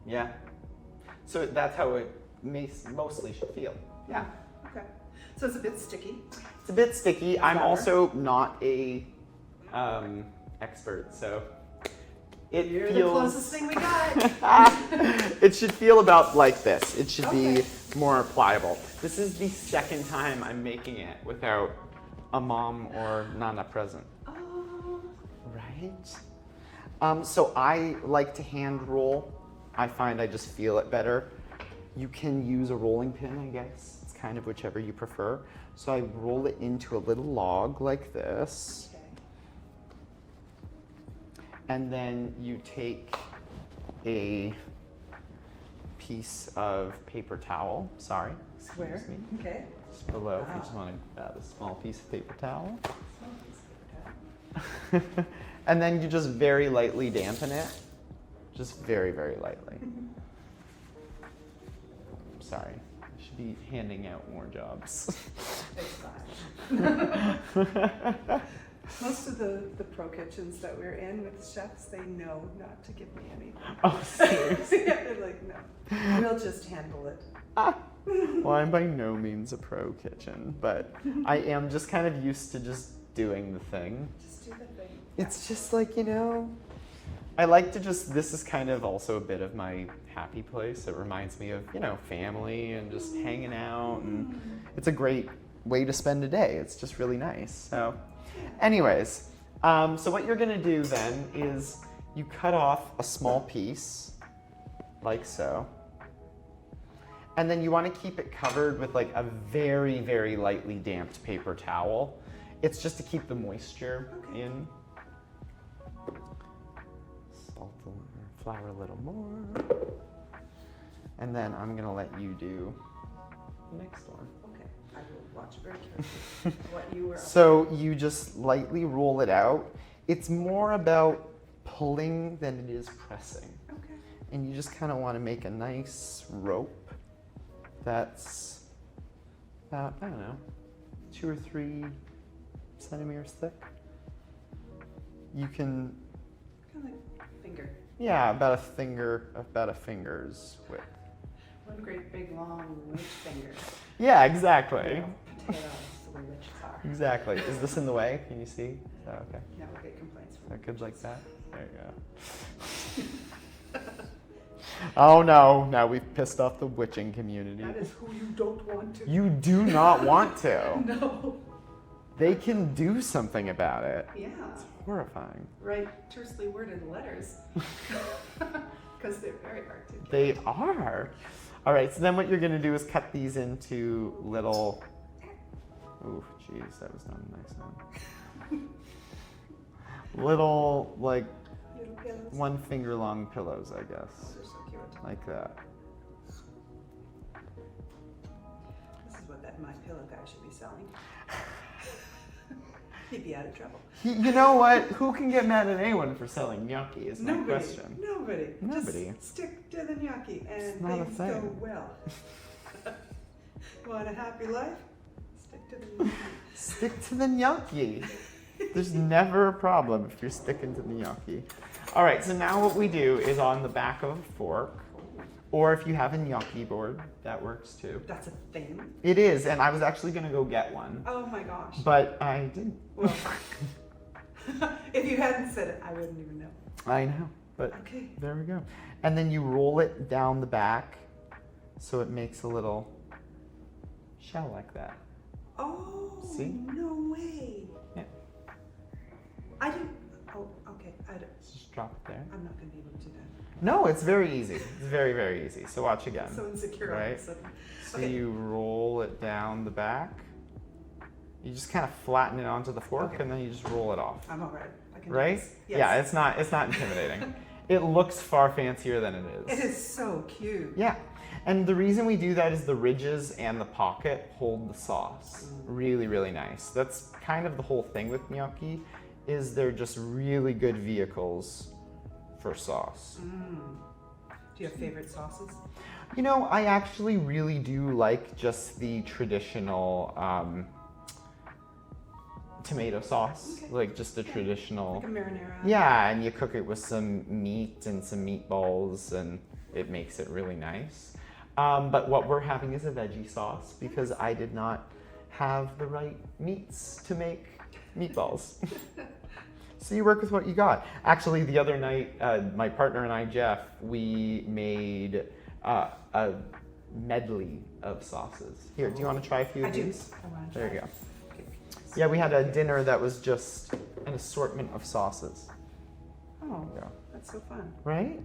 Speaker 3: yeah. So that's how it mostly should feel. Yeah.
Speaker 2: Okay. So it's a bit sticky.
Speaker 3: It's a bit sticky. I'm
Speaker 2: Flour.
Speaker 3: also not a expert, so it
Speaker 2: You're
Speaker 3: feels.
Speaker 2: the closest thing we got.
Speaker 3: It should feel about like this. It should
Speaker 2: Okay.
Speaker 3: be more pliable. This is the second time I'm making it without a mom or Nana present.
Speaker 2: Oh.
Speaker 3: Right? So I like to hand roll. I find I just feel it better. You can use a rolling pin, I guess. It's kind of whichever you prefer. So I roll it into a little log like this.
Speaker 2: Okay.
Speaker 3: And then you take a piece of paper towel. Sorry.
Speaker 2: Where?
Speaker 3: Excuse me.
Speaker 2: Okay.
Speaker 3: Just below, if you
Speaker 2: Wow.
Speaker 3: just want to grab a small piece of paper towel.
Speaker 2: Okay.
Speaker 3: And then you just very lightly dampen it. Just very, very lightly. Sorry, I should be handing out more jobs.
Speaker 2: It's fine. Most of the pro kitchens that we're in with chefs, they know not to give me anything.
Speaker 3: Oh, seriously?
Speaker 2: Yeah, they're like, no, we'll just handle it.
Speaker 3: Well, I'm by no means a pro kitchen, but I am just kind of used to just doing the thing.
Speaker 2: Just do the thing.
Speaker 3: It's just like, I like to this is kind of also a bit of my happy place. It reminds me of, family and just hanging out, and it's a great way to spend a day. It's just really nice. So anyways, so what you're gonna do then is you cut off a small piece, like so. And then you want to keep it covered with like a very, very lightly damped paper towel. It's just to keep the moisture in. Salt or flour a little more. And then I'm gonna let you do the next one.
Speaker 2: Okay, I will watch very carefully what you were up to.
Speaker 3: So you just lightly roll it out. It's more about pulling than it is pressing.
Speaker 2: Okay.
Speaker 3: And you just kind of want to make a nice rope that's about, I don't know, 2 or 3 centimeters thick. You can,
Speaker 2: Kind of like finger.
Speaker 3: yeah, about a finger's width.
Speaker 2: One great big long witch finger.
Speaker 3: Yeah, exactly.
Speaker 2: Potatoes, the way witches are.
Speaker 3: Exactly. Is this in the way? Can you see? Oh, okay.
Speaker 2: Yeah, we'll get complaints
Speaker 3: Is
Speaker 2: from
Speaker 3: that good like that? There you go. Oh no, now we've pissed off the witching community.
Speaker 2: That is who you don't want to.
Speaker 3: You do not want to.
Speaker 2: No.
Speaker 3: They can do something about it.
Speaker 2: Yeah.
Speaker 3: It's horrifying.
Speaker 2: Write tersely worded letters. Because they're very hard to get.
Speaker 3: They are. All right, so then what you're gonna do is cut these into little, ooh, jeez, that was not a nice one. Little, like,
Speaker 2: Little pillows.
Speaker 3: 1 finger long pillows, I guess.
Speaker 2: They're so cute.
Speaker 3: Like that.
Speaker 2: This is what that My Pillow guy should be selling. He'd be out of trouble.
Speaker 3: You know what? Who can get mad at anyone for selling gnocchi is my
Speaker 2: Nobody.
Speaker 3: question.
Speaker 2: Nobody.
Speaker 3: Nobody.
Speaker 2: Just stick to the gnocchi and
Speaker 3: It's not a
Speaker 2: things go
Speaker 3: thing.
Speaker 2: well. Want a happy life? Stick to the gnocchi.
Speaker 3: Stick to the gnocchi. There's never a problem if you're sticking to the gnocchi. All right, so now what we do is on the back of a fork, or if you have a gnocchi board, that works too.
Speaker 2: That's a thing.
Speaker 3: It is, and I was actually gonna go get one,
Speaker 2: Oh my gosh.
Speaker 3: but I didn't.
Speaker 2: Well, if you hadn't said it, I wouldn't even know.
Speaker 3: I know, but
Speaker 2: Okay.
Speaker 3: there we go. And then you roll it down the back so it makes a little shell like that.
Speaker 2: Oh,
Speaker 3: See?
Speaker 2: no way.
Speaker 3: Yeah.
Speaker 2: I didn't. Oh, okay.
Speaker 3: Just drop it there.
Speaker 2: I'm not going to be able to do that.
Speaker 3: No, it's very easy. It's very, very easy. So watch again.
Speaker 2: I'm so insecure all of a
Speaker 3: Right?
Speaker 2: sudden.
Speaker 3: So
Speaker 2: Okay.
Speaker 3: you roll it down the back. You just kind of flatten it onto the fork,
Speaker 2: Okay.
Speaker 3: and then you just roll it off.
Speaker 2: I'm all right. I can do
Speaker 3: Right?
Speaker 2: this. Yes.
Speaker 3: Yeah, it's not intimidating. It looks far fancier than it is.
Speaker 2: It is so cute.
Speaker 3: Yeah. And the reason we do that is the ridges and the pocket hold the sauce. Really, really nice. That's kind of the whole thing with gnocchi, is they're just really good vehicles for sauce.
Speaker 2: Do you have favorite sauces?
Speaker 3: You know, I actually really do like just the traditional tomato sauce,
Speaker 2: Okay.
Speaker 3: like just a traditional.
Speaker 2: Like a marinara?
Speaker 3: Yeah, and you cook it with some meat and some meatballs, and it makes it really nice. But what we're having is a veggie sauce because I did not have the right meats to make meatballs. So you work with what you got. Actually, the other night, my partner and I, Jeff, we made a medley of sauces. Here, do you want to try a few
Speaker 2: I
Speaker 3: of
Speaker 2: do.
Speaker 3: these?
Speaker 2: I want to
Speaker 3: There
Speaker 2: try.
Speaker 3: you go. Yeah, we had a dinner that was just an assortment of sauces.
Speaker 2: Oh,
Speaker 3: Yeah.
Speaker 2: that's so fun.
Speaker 3: Right?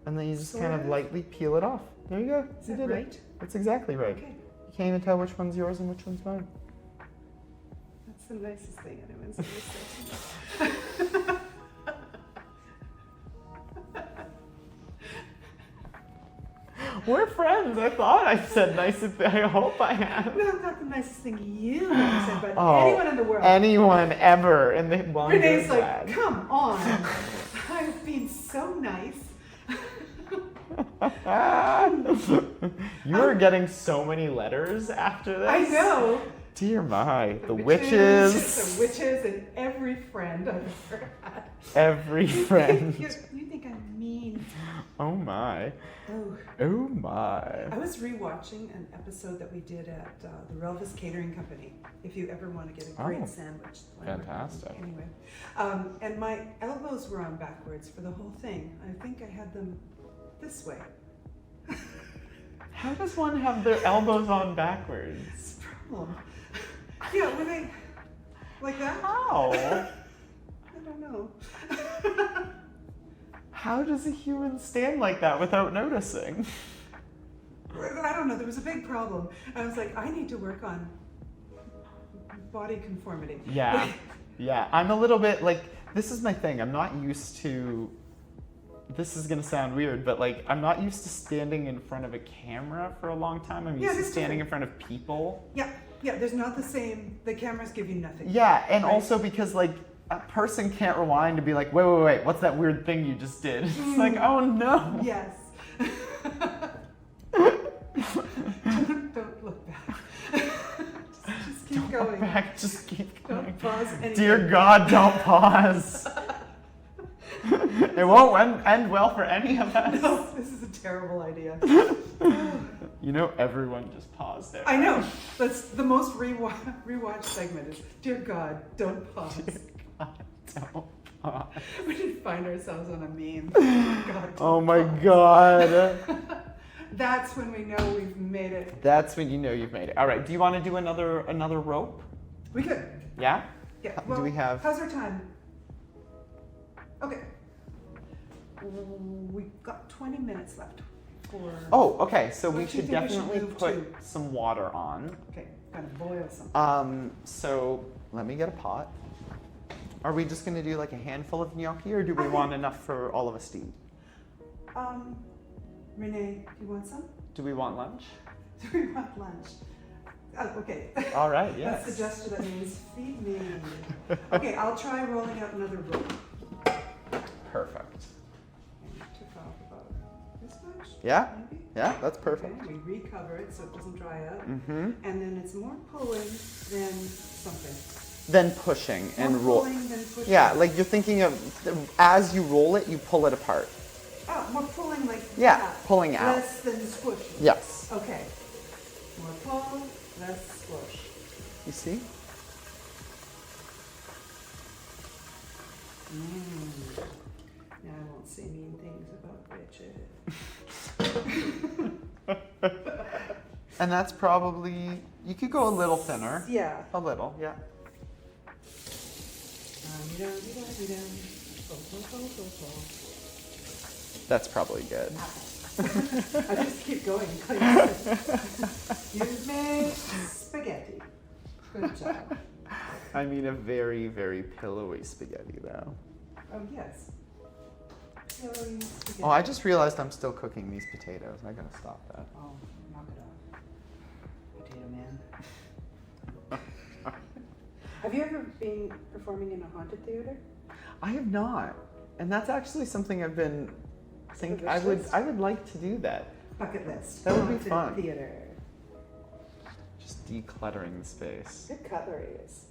Speaker 3: And then you just kind of
Speaker 2: Sort of.
Speaker 3: lightly peel it off. There you go.
Speaker 2: Is
Speaker 3: You
Speaker 2: that
Speaker 3: did
Speaker 2: right?
Speaker 3: it. That's exactly right.
Speaker 2: Okay.
Speaker 3: You can't even tell which one's yours and which one's mine.
Speaker 2: That's the nicest thing anyone's ever said to me.
Speaker 3: We're friends. I thought I said nice. I hope I have.
Speaker 2: No, not the nicest thing you ever said, but
Speaker 3: Oh,
Speaker 2: anyone in the world.
Speaker 3: Anyone ever in the long
Speaker 2: Renee's like,
Speaker 3: lad.
Speaker 2: come on. I've been so nice.
Speaker 3: You are getting so many letters after this.
Speaker 2: I know.
Speaker 3: Dear my, the
Speaker 2: The
Speaker 3: witches.
Speaker 2: witches and every friend I've ever had.
Speaker 3: Every friend.
Speaker 2: You think I'm mean.
Speaker 3: Oh my.
Speaker 2: Oh.
Speaker 3: Oh my.
Speaker 2: I was rewatching an episode that we did at the Relvis Catering Company. If you ever want to get a great
Speaker 3: Oh,
Speaker 2: sandwich.
Speaker 3: fantastic.
Speaker 2: Anyway, and my elbows were on backwards for the whole thing. I think I had them this way.
Speaker 3: How does one have their elbows on backwards?
Speaker 2: It's a problem. Yeah, when I like that.
Speaker 3: How?
Speaker 2: I don't know.
Speaker 3: How does a human stand like that without noticing?
Speaker 2: I don't know. There was a big problem. I was like, I need to work on body conformity.
Speaker 3: Yeah. Yeah. I'm a little bit like, this is my thing. I'm not used to, this is going to sound weird, but like, I'm not used to standing in front of a camera for a long time. I'm
Speaker 2: Yeah,
Speaker 3: used to
Speaker 2: that's
Speaker 3: standing
Speaker 2: different.
Speaker 3: in front of people.
Speaker 2: Yeah, there's not the same, the cameras give you nothing.
Speaker 3: Yeah. And
Speaker 2: Right.
Speaker 3: also because like, a person can't rewind to be like, wait, what's that weird thing you just did? It's like, oh no.
Speaker 2: Yes. Don't look back. just keep going.
Speaker 3: Back, just keep going.
Speaker 2: Don't pause anything.
Speaker 3: Dear God, don't pause. It won't end well for any of us.
Speaker 2: No, this is a terrible idea.
Speaker 3: You know, everyone just paused there.
Speaker 2: I know. That's the most rewatch segment is, Dear God, don't pause.
Speaker 3: Dear God, don't pause.
Speaker 2: We did find ourselves on a meme. God,
Speaker 3: Oh
Speaker 2: don't
Speaker 3: my
Speaker 2: pause.
Speaker 3: God.
Speaker 2: That's when we know we've made it.
Speaker 3: That's when you know you've made it. All right, do you want to do another rope?
Speaker 2: We could.
Speaker 3: Yeah?
Speaker 2: Yeah.
Speaker 3: Do
Speaker 2: Well,
Speaker 3: we have-
Speaker 2: How's our time? Okay. We've got 20 minutes left for.
Speaker 3: Oh, okay, so we
Speaker 2: What do you
Speaker 3: should
Speaker 2: think we should
Speaker 3: definitely
Speaker 2: move
Speaker 3: put
Speaker 2: to?
Speaker 3: some water on.
Speaker 2: Okay, gotta boil something.
Speaker 3: So let me get a pot. Are we just gonna do like a handful of gnocchi, or do we want enough for all of us to eat?
Speaker 2: Renee, you want some?
Speaker 3: Do we want lunch?
Speaker 2: Do we want lunch? Oh, okay.
Speaker 3: All right,
Speaker 2: That's
Speaker 3: yes.
Speaker 2: the gesture that means feed me. Okay, I'll try rolling out another rope.
Speaker 3: Perfect.
Speaker 2: And took off about this much?
Speaker 3: Yeah?
Speaker 2: Maybe?
Speaker 3: Yeah, that's perfect.
Speaker 2: Okay, we recover it so it doesn't dry out.
Speaker 3: Mm-hmm.
Speaker 2: And then it's more pulling than something.
Speaker 3: Then pushing and
Speaker 2: More
Speaker 3: roll.
Speaker 2: pulling than pushing.
Speaker 3: Yeah, like you're thinking of, as you roll it, you pull it apart.
Speaker 2: Oh, more pulling like
Speaker 3: Yeah,
Speaker 2: that.
Speaker 3: pulling out.
Speaker 2: Less than squishing.
Speaker 3: Yes.
Speaker 2: Okay. More pull, less squish.
Speaker 3: You see?
Speaker 2: Now I won't say mean things about bitches.
Speaker 3: And that's probably, you could go a little thinner.
Speaker 2: Yeah.
Speaker 3: A little, yeah.
Speaker 2: Dum-dum-dum-dum. Oh.
Speaker 3: That's probably good.
Speaker 2: I just keep going. You've made spaghetti. Good job.
Speaker 3: I mean, a very, very pillowy spaghetti, though.
Speaker 2: Oh, yes. Pillowy spaghetti.
Speaker 3: Oh, I just realized I'm still cooking these potatoes. I gotta stop that.
Speaker 2: Oh, knock it off. Potato man. Have you ever been performing in a haunted theater?
Speaker 3: I have not, and that's actually something I've been thinking. I would like to do that.
Speaker 2: Bucket list.
Speaker 3: That would be
Speaker 2: Haunted
Speaker 3: fun.
Speaker 2: Theater.
Speaker 3: Just decluttering the space.
Speaker 2: Your cutlery is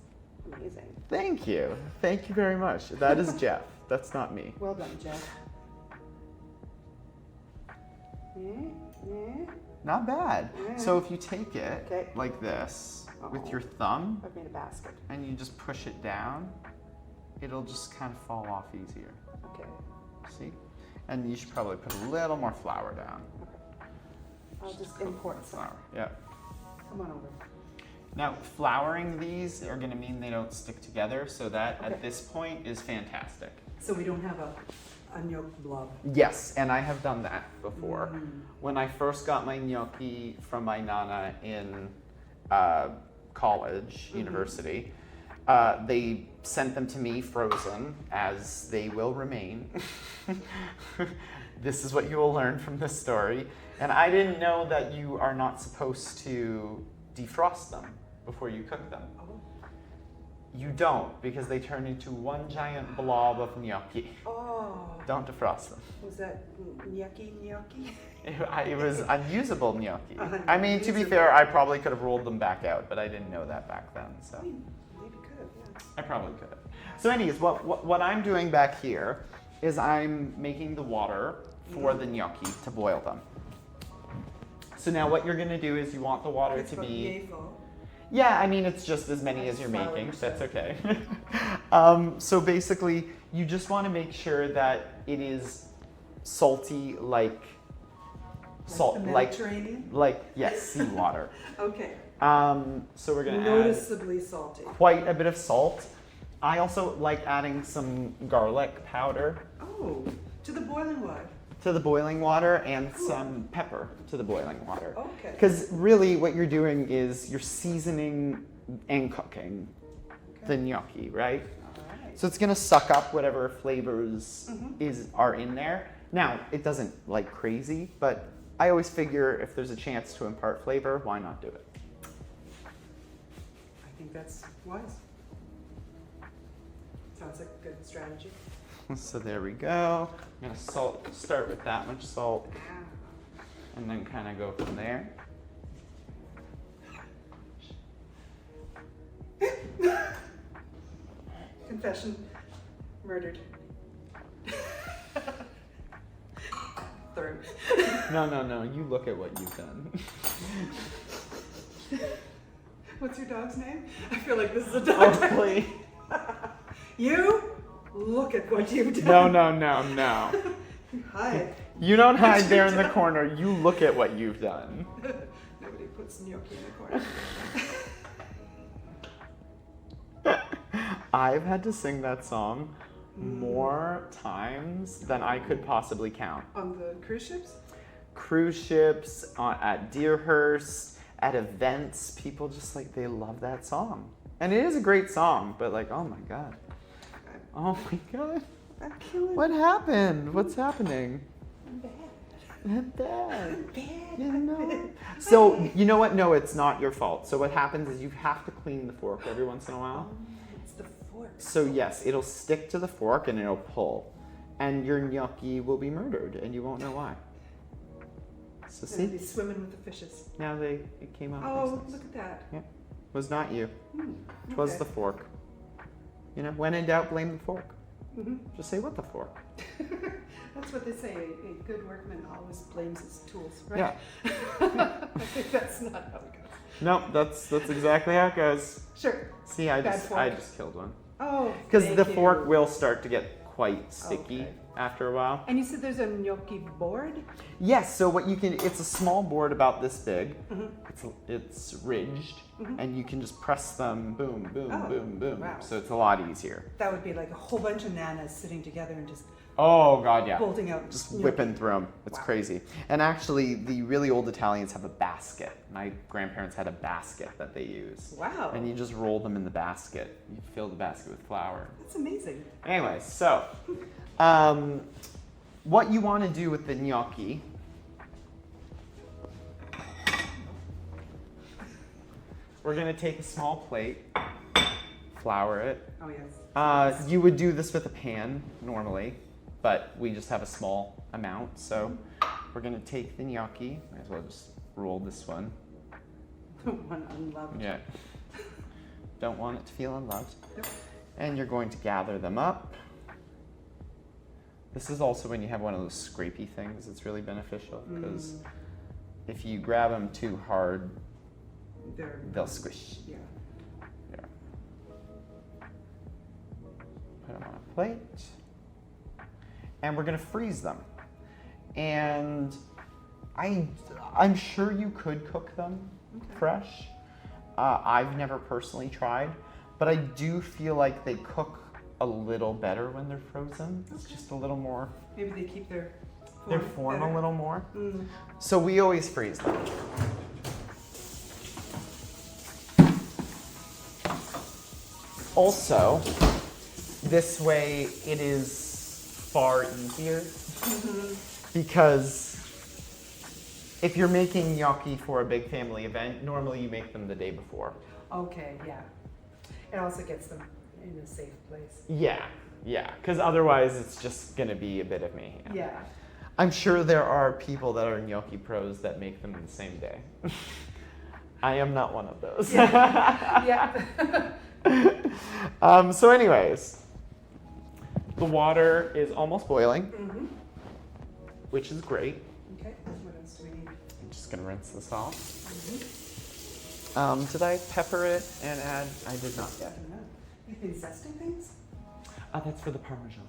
Speaker 2: amazing.
Speaker 3: Thank you. Thank you very much. That is Jeff. That's not me.
Speaker 2: Well done, Jeff. Yeah.
Speaker 3: Not bad.
Speaker 2: Yeah.
Speaker 3: So if you take it
Speaker 2: Okay.
Speaker 3: like this with
Speaker 2: Uh-oh.
Speaker 3: your thumb
Speaker 2: I've made a basket.
Speaker 3: and you just push it down, it'll just kind of fall off easier.
Speaker 2: Okay.
Speaker 3: See? And you should probably put a little more flour down.
Speaker 2: I'll just import some.
Speaker 3: Flour. Yeah.
Speaker 2: Come on over.
Speaker 3: Now, flouring these are going to mean they don't stick together, so that
Speaker 2: Okay.
Speaker 3: at this point is fantastic.
Speaker 2: So we don't have a gnocchi blob.
Speaker 3: Yes, and I have done that before.
Speaker 2: Mm.
Speaker 3: When I first got my gnocchi from my nana in college, university, they sent them to me frozen, as they will remain. This is what you will learn from this story. And I didn't know that you are not supposed to defrost them before you cook them.
Speaker 2: Oh.
Speaker 3: You don't, because they turn into one giant blob of gnocchi.
Speaker 2: Oh.
Speaker 3: Don't defrost them.
Speaker 2: Was that gnocchi?
Speaker 3: It was unusable gnocchi.
Speaker 2: Unusable.
Speaker 3: I mean, to be fair, I probably could have rolled them back out, but I didn't know that back then, so.
Speaker 2: I mean, maybe could have, yeah.
Speaker 3: I probably could have. So anyways, what I'm doing back here is I'm making the water for the gnocchi to boil them. So now what you're gonna do is you want the water
Speaker 2: It's
Speaker 3: to
Speaker 2: about
Speaker 3: be...
Speaker 2: yay full.
Speaker 3: Yeah, I mean, it's just as many
Speaker 2: I
Speaker 3: as you're
Speaker 2: flour
Speaker 3: making,
Speaker 2: yourself.
Speaker 3: that's okay. So basically, you just want to make sure that it is salty like salt,
Speaker 2: the
Speaker 3: like
Speaker 2: Mediterranean?
Speaker 3: yes, seawater.
Speaker 2: Okay.
Speaker 3: So we're gonna add
Speaker 2: Noticeably salty.
Speaker 3: quite a bit of salt. I also like adding some garlic powder
Speaker 2: Oh, to the boiling water.
Speaker 3: to the boiling water and some pepper to the boiling water.
Speaker 2: Okay.
Speaker 3: Because really what you're doing is you're seasoning and cooking the gnocchi, right?
Speaker 2: All right.
Speaker 3: So it's gonna suck up whatever flavors
Speaker 2: Mhm.
Speaker 3: are in there. Now, it doesn't like crazy, but I always figure if there's a chance to impart flavor, why not do it?
Speaker 2: I think that's wise. Sounds like a good strategy.
Speaker 3: So there we go. I'm gonna start with that much salt
Speaker 2: Ah.
Speaker 3: and then kind of go from there.
Speaker 2: Confession. Murdered. Third.
Speaker 3: No, you look at what you've done.
Speaker 2: What's your dog's name? I feel like this is a dog.
Speaker 3: Hopefully.
Speaker 2: You look at what you've done.
Speaker 3: No.
Speaker 2: Hide.
Speaker 3: You don't hide there in the corner. You look at what you've done.
Speaker 2: Nobody puts gnocchi in the corner.
Speaker 3: I've had to sing that song more times than I could possibly count.
Speaker 2: On the cruise ships?
Speaker 3: Cruise ships, at Deerhurst, at events, people just like, they love that song. And it is a great song, but like, oh my God. Oh my God.
Speaker 2: I'm killing
Speaker 3: What happened? What's happening?
Speaker 2: bad.
Speaker 3: Bad.
Speaker 2: Bad.
Speaker 3: You know? So, you know what? No, it's not your fault. So what happens is you have to clean the fork every once in a while.
Speaker 2: It's the fork.
Speaker 3: So yes, it'll stick to the fork and it'll pull. And your gnocchi will be murdered and you won't know why. So
Speaker 2: Gonna be
Speaker 3: see,
Speaker 2: swimming with the fishes.
Speaker 3: now it came out.
Speaker 2: Oh,
Speaker 3: nice.
Speaker 2: look at that.
Speaker 3: Yeah. Was not you.
Speaker 2: Hmm,
Speaker 3: It was
Speaker 2: okay.
Speaker 3: the fork. You know, when in doubt, blame the fork.
Speaker 2: Mhm.
Speaker 3: Just say, what the fork?
Speaker 2: That's what they say. A good workman always blames his tools, right?
Speaker 3: Yeah.
Speaker 2: I think that's not how it goes.
Speaker 3: No, that's exactly how it goes.
Speaker 2: Sure.
Speaker 3: See, I
Speaker 2: Bad
Speaker 3: just
Speaker 2: fork.
Speaker 3: killed one.
Speaker 2: Oh,
Speaker 3: Because
Speaker 2: thank
Speaker 3: the
Speaker 2: you.
Speaker 3: fork will start to get quite sticky
Speaker 2: Okay.
Speaker 3: after a while.
Speaker 2: And you said there's a gnocchi board?
Speaker 3: Yes, so what you can, it's a small board about this big. It's ridged, and you can just press them, boom, boom, boom, boom.
Speaker 2: Wow.
Speaker 3: So it's a lot easier.
Speaker 2: That would be like a whole bunch of nanas sitting together and just
Speaker 3: Oh God, yeah.
Speaker 2: bolting out.
Speaker 3: Just
Speaker 2: gnocchi.
Speaker 3: whipping through them. It's
Speaker 2: Wow.
Speaker 3: crazy. And actually, the really old Italians have a basket. My grandparents had a basket that they use.
Speaker 2: Wow.
Speaker 3: And you just roll them in the basket. You fill the basket with flour.
Speaker 2: That's amazing.
Speaker 3: Anyways, so what you want to do with the gnocchi we're going to take a small plate, flour it.
Speaker 2: Oh, yes.
Speaker 3: You would do this with a pan normally, but we just have a small amount. So we're going to take the gnocchi. Might as well just roll this one.
Speaker 2: One unloved.
Speaker 3: Yeah. Don't want it to feel unloved.
Speaker 2: Yep.
Speaker 3: And you're going to gather them up. This is also when you have one of those scrapey things, it's really beneficial because if you grab them too hard, they'll squish.
Speaker 2: Yeah.
Speaker 3: Yeah. Put them on a plate. And we're going to freeze them. And I'm sure you could cook them fresh. I've never personally tried, but I do feel like they cook a little better when they're frozen. It's just a little more.
Speaker 2: Maybe they keep their
Speaker 3: form
Speaker 2: better.
Speaker 3: a little more. So we always freeze them. Also, this way it is far easier because if you're making gnocchi for a big family event, normally you make them the day before.
Speaker 2: Okay, yeah. It also gets them in a safe place.
Speaker 3: Yeah, because otherwise it's just gonna be a bit of mayhem.
Speaker 2: Yeah.
Speaker 3: I'm sure there are people that are gnocchi pros that make them the same day. I am not one of those.
Speaker 2: Yeah.
Speaker 3: So anyways, the water is almost boiling, which is great.
Speaker 2: Okay, what else do we need?
Speaker 3: I'm just gonna rinse this off. Did I pepper it and add? I did not yet.
Speaker 2: I don't know. You've been zesting things?
Speaker 3: That's for the Parmesan.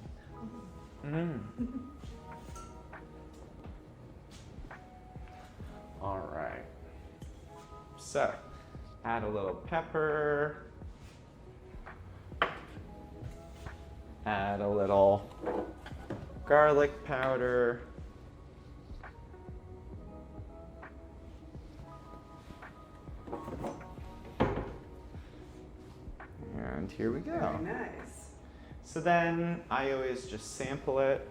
Speaker 3: All right. So, add a little pepper. Add a little garlic powder. And here we go.
Speaker 2: Very nice.
Speaker 3: So then I always just sample it.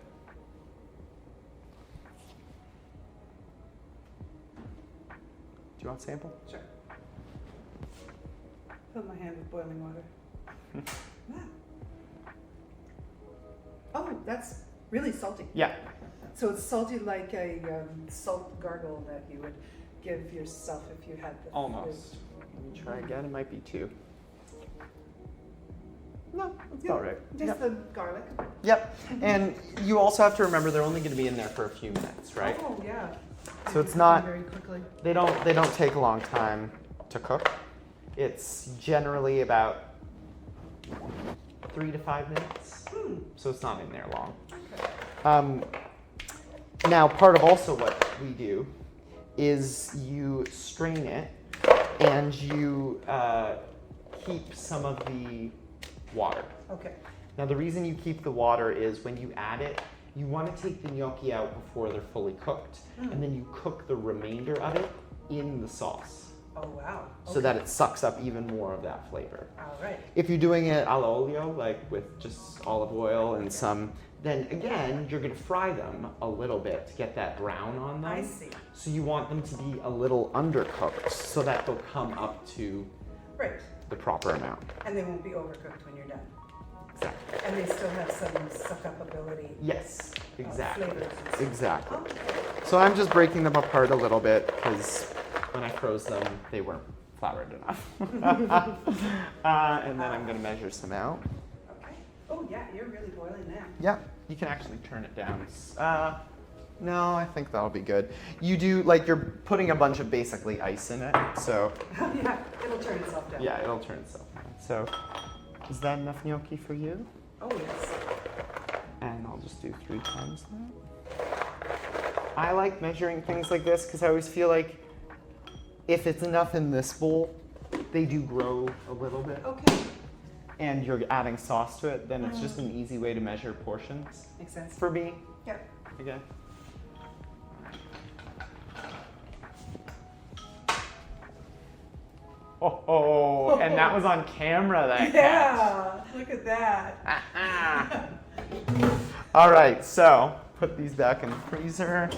Speaker 3: Do you want sample?
Speaker 2: Sure. Fill my hand with boiling water. Wow. Oh, that's really salty.
Speaker 3: Yeah.
Speaker 2: So it's salty like a salt gargle that you would give yourself if you had the
Speaker 3: Almost. Let me try again. It might be two.
Speaker 2: No,
Speaker 3: That's about right.
Speaker 2: Just the garlic.
Speaker 3: Yep. And you also have to remember they're only going to be in there for a few minutes, right?
Speaker 2: Oh yeah.
Speaker 3: So it's
Speaker 2: They
Speaker 3: not.
Speaker 2: very quickly.
Speaker 3: They don't take a long time to cook. It's generally about 3 to 5 minutes. So it's not in there long. Now, part of also what we do is you strain it and you keep some of the water.
Speaker 2: Okay.
Speaker 3: Now, the reason you keep the water is when you add it, you want to take the gnocchi out before they're fully cooked, and then you cook the remainder of it in the sauce.
Speaker 2: Oh wow.
Speaker 3: So that it sucks up even more of that flavor.
Speaker 2: All right.
Speaker 3: If you're doing it al olio, like with just olive oil and some, then again, you're gonna fry them a little bit to get that brown on them.
Speaker 2: I see.
Speaker 3: So you want them to be a little undercooked so that they'll come up to
Speaker 2: Right.
Speaker 3: the proper amount.
Speaker 2: And they won't be overcooked when you're done.
Speaker 3: Exactly.
Speaker 2: And they still have some suck-up ability.
Speaker 3: Yes, exactly.
Speaker 2: Flavors and stuff.
Speaker 3: Exactly.
Speaker 2: Okay.
Speaker 3: So I'm just breaking them apart a little bit because when I froze them, they weren't floured enough. And then I'm gonna measure some out.
Speaker 2: Okay. Oh yeah, you're really boiling now.
Speaker 3: Yeah, you can actually turn it down. No, I think that'll be good. You do, like, you're putting a bunch of basically ice in it, so.
Speaker 2: Yeah, it'll turn itself down.
Speaker 3: Yeah, it'll turn itself down. So, is that enough gnocchi for you?
Speaker 2: Oh yes.
Speaker 3: And I'll I'll just do 3 times that. I like measuring things like this because I always feel like if it's enough in this bowl, they do grow a little bit.
Speaker 2: Okay.
Speaker 3: And you're adding sauce to it, then it's just an easy way to measure portions.
Speaker 2: Makes sense.
Speaker 3: For me.
Speaker 2: Yep.
Speaker 3: Okay. Oh, and that was on camera, that
Speaker 2: Yeah, look at that.
Speaker 3: catch. All right, so put these back in the freezer.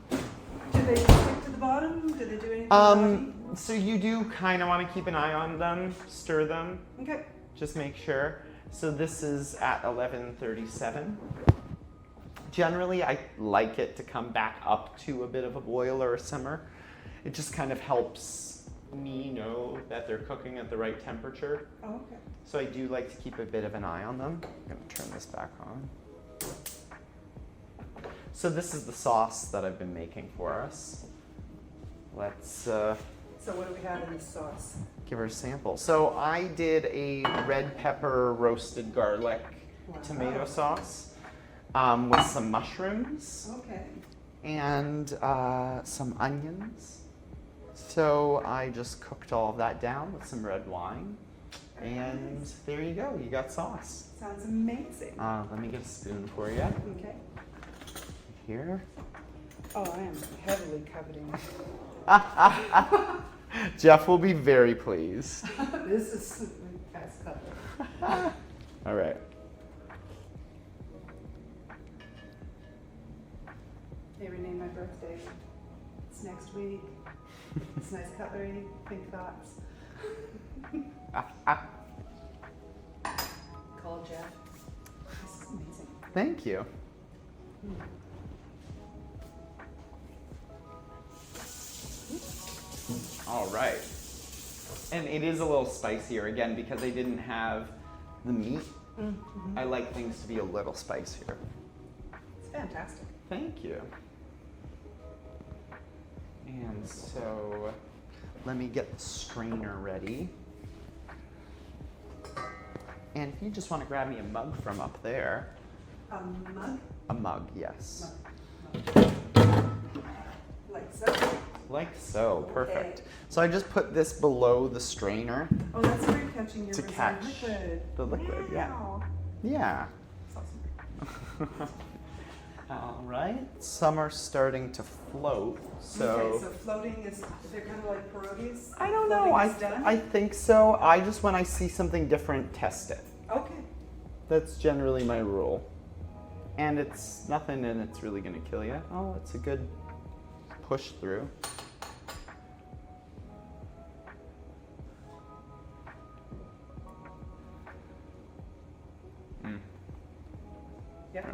Speaker 2: Do they stick to the bottom? Do they do anything?
Speaker 3: So you do kind of want to keep an eye on them, stir them,
Speaker 2: Okay.
Speaker 3: just make sure. So this is at 11:37. Generally, I like it to come back up to a bit of a boil or a simmer. It just kind of helps me know that they're cooking at the right temperature.
Speaker 2: Oh, okay.
Speaker 3: So I do like to keep a bit of an eye on them. I'm gonna turn this back on. So this is the sauce that I've been making for us. Let's
Speaker 2: So what do we have in this sauce?
Speaker 3: give her a sample. So I did a red pepper roasted garlic tomato sauce with some mushrooms
Speaker 2: Okay.
Speaker 3: and some onions. So I just cooked all of that down with some red wine. And there you go, you got sauce.
Speaker 2: Sounds amazing.
Speaker 3: Let me get a spoon for you.
Speaker 2: Okay.
Speaker 3: Here.
Speaker 2: Oh, I am heavily coveting.
Speaker 3: Jeff will be very pleased.
Speaker 2: This is fast cover.
Speaker 3: All right.
Speaker 2: Hey, Renee, my birthday. It's next week. It's nice cutlery, pink thoughts. Call Jeff. This is amazing.
Speaker 3: Thank you. All right. And it is a little spicier again because I didn't have the meat.
Speaker 2: Mm-hmm.
Speaker 3: I like things to be a little spicier.
Speaker 2: It's fantastic.
Speaker 3: Thank you. And so let me get the strainer ready. And if you just want to grab me a mug from up there.
Speaker 2: A mug?
Speaker 3: A mug, yes.
Speaker 2: Mug. Like so.
Speaker 3: Like so, perfect.
Speaker 2: Okay.
Speaker 3: So I just put this below the strainer.
Speaker 2: Oh, that's where you're catching your
Speaker 3: To
Speaker 2: resin
Speaker 3: catch
Speaker 2: liquid.
Speaker 3: the liquid, yeah.
Speaker 2: Wow.
Speaker 3: Yeah.
Speaker 2: That's awesome.
Speaker 3: All right. Some are starting to float, so.
Speaker 2: Okay, so floating is, they're kind of like pierogies?
Speaker 3: I don't know.
Speaker 2: Floating is done?
Speaker 3: I think so. I just, when I see something different, test it.
Speaker 2: Okay.
Speaker 3: That's generally my rule. And it's nothing and it's really going to kill you. Oh, it's a good push through.
Speaker 2: Yeah.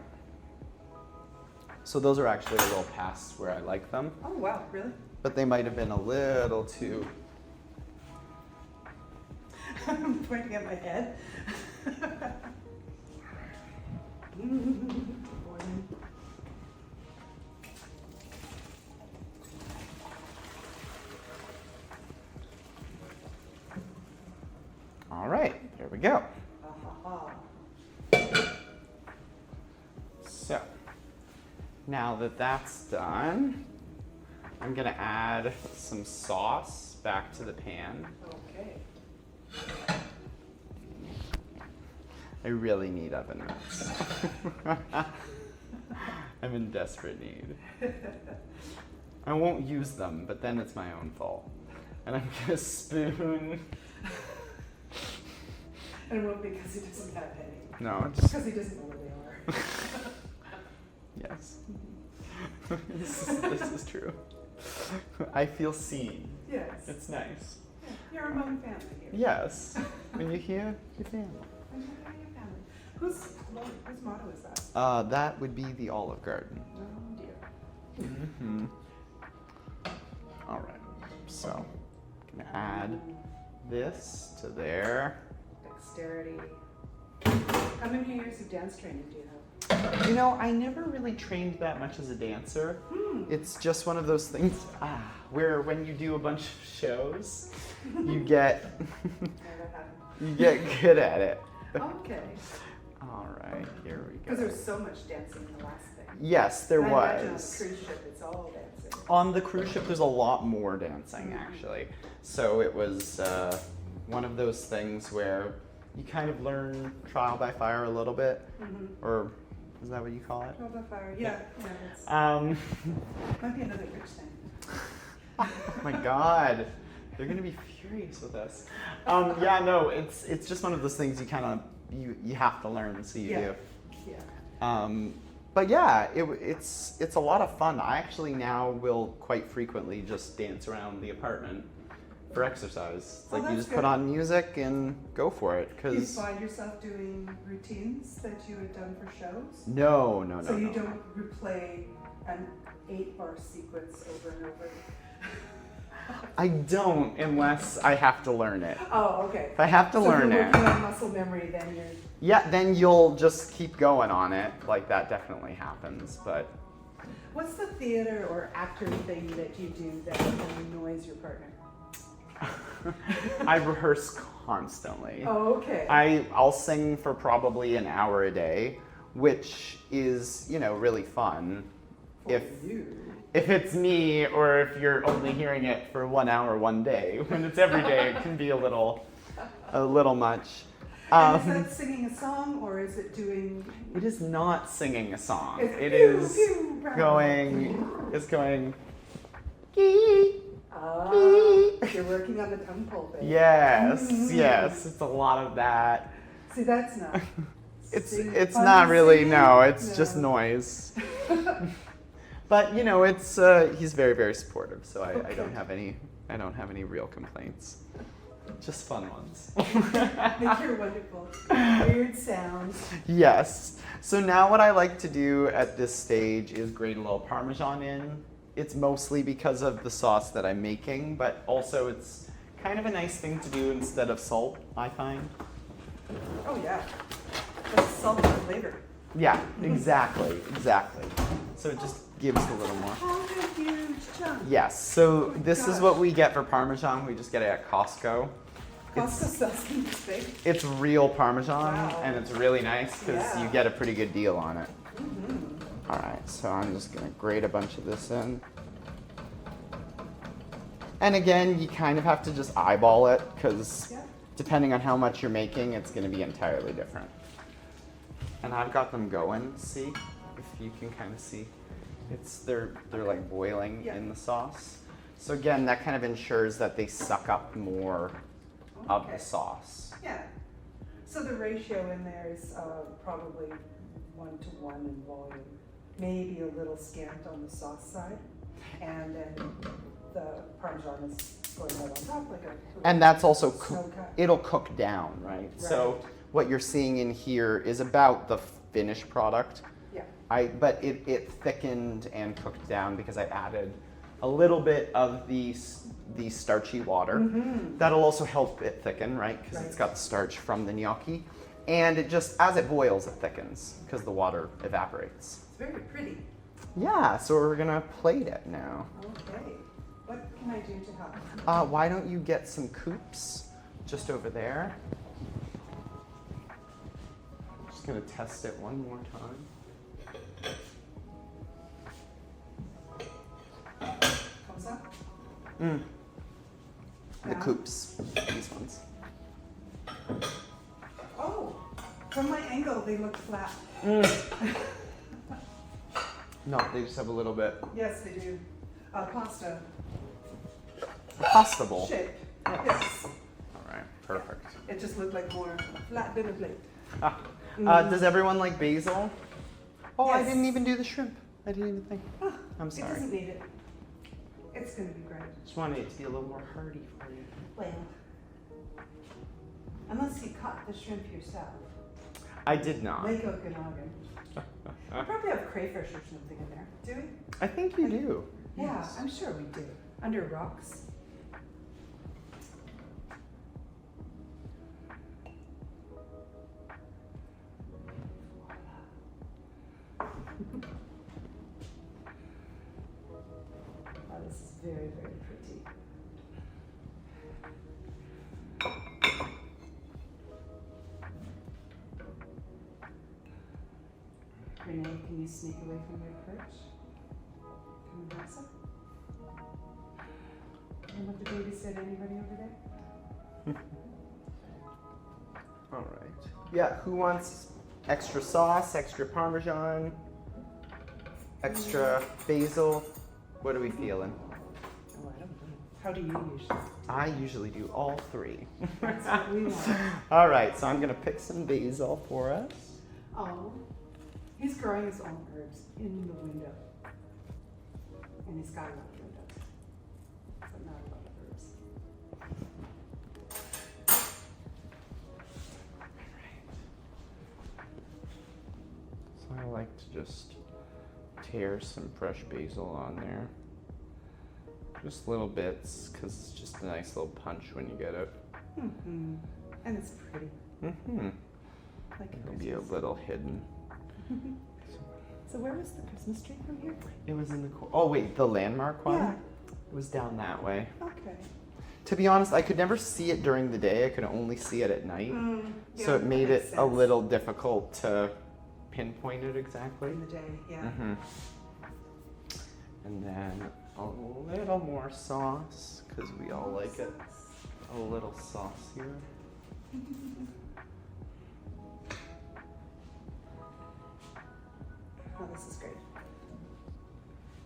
Speaker 3: So those are actually a little past where I like them,
Speaker 2: Oh, wow, really?
Speaker 3: but they might have been a little too.
Speaker 2: I'm pointing at my head.
Speaker 3: All right, there we go. So now that that's done, I'm gonna add some sauce back to the pan.
Speaker 2: Okay.
Speaker 3: I really need oven mitts. I'm in desperate need. I won't use them, but then it's my own fault. And I'm gonna spoon.
Speaker 2: And it won't be because he doesn't have any.
Speaker 3: No, just
Speaker 2: Because he doesn't know where they are.
Speaker 3: yes. This is true. I feel seen.
Speaker 2: Yes.
Speaker 3: It's nice.
Speaker 2: Yeah, you're among family here.
Speaker 3: Yes. When you're here, you're family.
Speaker 2: When you're part of your family. Whose motto is that?
Speaker 3: That would be the Olive Garden.
Speaker 2: Oh dear.
Speaker 3: Mm-hmm. All right. So, I'm gonna add this to there.
Speaker 2: Dexterity. How many years of dance training do you have?
Speaker 3: You know, I never really trained that much as a dancer. It's just one of those things where when you do a bunch of shows, you get
Speaker 2: Never happened.
Speaker 3: you get good at it.
Speaker 2: Okay.
Speaker 3: All right, here we go.
Speaker 2: Because there's so much dancing in the last thing.
Speaker 3: Yes, there
Speaker 2: I imagine on the
Speaker 3: was.
Speaker 2: cruise ship, it's all dancing.
Speaker 3: On the cruise ship, there's a lot more dancing, actually. So it was one of those things where you kind of learn trial by fire a little bit, or is that what you call it?
Speaker 2: Trial by fire, yeah. It's, might be another rich thing.
Speaker 3: Oh my God, they're gonna be furious with us. Yeah, no, it's just one of those things you kind of you have to learn, so you do.
Speaker 2: Yeah.
Speaker 3: But yeah, it's a lot of fun. I actually now will quite frequently just dance around the apartment for exercise. It's like you just put on music and go for it.
Speaker 2: Do you find yourself doing routines that you had done for shows?
Speaker 3: No.
Speaker 2: So you don't replay an 8-bar sequence over and over?
Speaker 3: I don't, unless I have to learn it.
Speaker 2: Oh, okay.
Speaker 3: If I have to learn
Speaker 2: if you're
Speaker 3: it.
Speaker 2: working on muscle memory, then you're...
Speaker 3: Yeah, then you'll just keep going on it. Like that definitely happens, but.
Speaker 2: What's the theater or actor thing that you do that annoys your partner?
Speaker 3: I rehearse constantly.
Speaker 2: Oh, okay.
Speaker 3: I'll sing for probably an hour a day, which is, really fun.
Speaker 2: For you.
Speaker 3: If it's me, or if you're only hearing it for 1 hour one day. When it's every day, it can be a little much.
Speaker 2: And is that singing a song, or is it doing...
Speaker 3: It is not singing a song.
Speaker 2: It's
Speaker 3: It
Speaker 2: pew,
Speaker 3: is
Speaker 2: pew,
Speaker 3: it's going.
Speaker 2: Ah, you're working on the tongue pull thing.
Speaker 3: Yes, it's a lot of that.
Speaker 2: See, that's not...
Speaker 3: It's not really, no, it's just noise. But he's very, very supportive, so I don't have any real complaints. Just fun ones.
Speaker 2: Make your wonderful weird sounds.
Speaker 3: Yes. So now what I like to do at this stage is grate a little Parmesan in. It's mostly because of the sauce that I'm making, but also it's kind of a nice thing to do instead of salt, I find.
Speaker 2: Oh yeah, that's salt and flavor.
Speaker 3: Yeah, exactly. So it just gives a little more.
Speaker 2: Oh, a huge chunk.
Speaker 3: Yes, so this is what we get for Parmesan. We just get it at Costco.
Speaker 2: Costco sells something this big.
Speaker 3: It's real Parmesan,
Speaker 2: Wow.
Speaker 3: and it's really nice because you get a pretty good deal on it.
Speaker 2: Mm-hmm.
Speaker 3: All right, so I'm just gonna grate a bunch of this in. And again, you kind of have to just eyeball it because depending on how much you're making, it's gonna be entirely different. And I've got them going, see? If you can kind of see. They're like boiling in the sauce. So again, that kind of ensures that they suck up more of the sauce.
Speaker 2: Yeah. So the ratio in there is probably 1-to-1 in volume. Maybe a little scant on the sauce side. And then the Parmesan is going right on top like a...
Speaker 3: And that's also,
Speaker 2: snow cut.
Speaker 3: it'll cook down, right? So what you're seeing in here is about the finished product.
Speaker 2: Yeah.
Speaker 3: But it thickened and cooked down because I added a little bit of the starchy water.
Speaker 2: Mm-hmm.
Speaker 3: That'll also help it thicken, right? Because it's got the starch from the gnocchi. And it just, as it boils, it thickens because the water evaporates.
Speaker 2: It's very pretty.
Speaker 3: Yeah, so we're gonna plate it now.
Speaker 2: Okay. What can I do to help?
Speaker 3: Why don't you get some coops just over there? Just gonna test it one more time.
Speaker 2: Comes up?
Speaker 3: The coops, these ones.
Speaker 2: Oh, from my angle, they look flat.
Speaker 3: No, they just have a little bit.
Speaker 2: Yes, they do. Pasta
Speaker 3: Pasta bowl.
Speaker 2: shape. Yes.
Speaker 3: All right, perfect.
Speaker 2: It just looked like more flat dinner plate.
Speaker 3: Does everyone like basil? Oh, I
Speaker 2: Yes.
Speaker 3: didn't even do the shrimp. I didn't even think. I'm
Speaker 2: It
Speaker 3: sorry.
Speaker 2: doesn't need it. It's going to be great.
Speaker 3: Just wanted it to be a little more hearty for you.
Speaker 2: Well, unless you caught the shrimp yourself.
Speaker 3: I did not.
Speaker 2: Lake Okanagan. We probably have crayfish or something in there. Do we?
Speaker 3: I think you do.
Speaker 2: Yeah,
Speaker 3: Yes.
Speaker 2: I'm sure we do. Under rocks. Oh, this is very, very pretty. sneak away from your perch. Come and have some. And let the baby sit. Anybody over there?
Speaker 3: All right. Yeah, who wants extra sauce, extra Parmesan, extra basil? What are we feeling?
Speaker 2: Oh, I don't know. How do you usually?
Speaker 3: I usually do all three.
Speaker 2: That's what we want.
Speaker 3: All right, so I'm gonna pick some basil for us.
Speaker 2: Oh, he's growing his own herbs in the window. And he's got a lot of windows, but not a lot of herbs.
Speaker 3: So I like to just tear some fresh basil on there. Just little bits, because it's just a nice little punch when you get it.
Speaker 2: Mm-hmm. And it's pretty.
Speaker 3: Mm-hmm.
Speaker 2: Like
Speaker 3: It'll be a little hidden.
Speaker 2: So where was the Christmas tree from here?
Speaker 3: It was in the oh wait, the landmark one?
Speaker 2: Yeah.
Speaker 3: It was down that way.
Speaker 2: Okay.
Speaker 3: To be honest, I could never see it during the day. I could only see it at night. So
Speaker 2: Yeah,
Speaker 3: it made
Speaker 2: that
Speaker 3: it
Speaker 2: makes
Speaker 3: a
Speaker 2: sense.
Speaker 3: little difficult to pinpoint it exactly.
Speaker 2: In the day, yeah.
Speaker 3: Mm-hmm. And then a little more sauce, because we all like it a little saucier.
Speaker 2: Oh, this is great.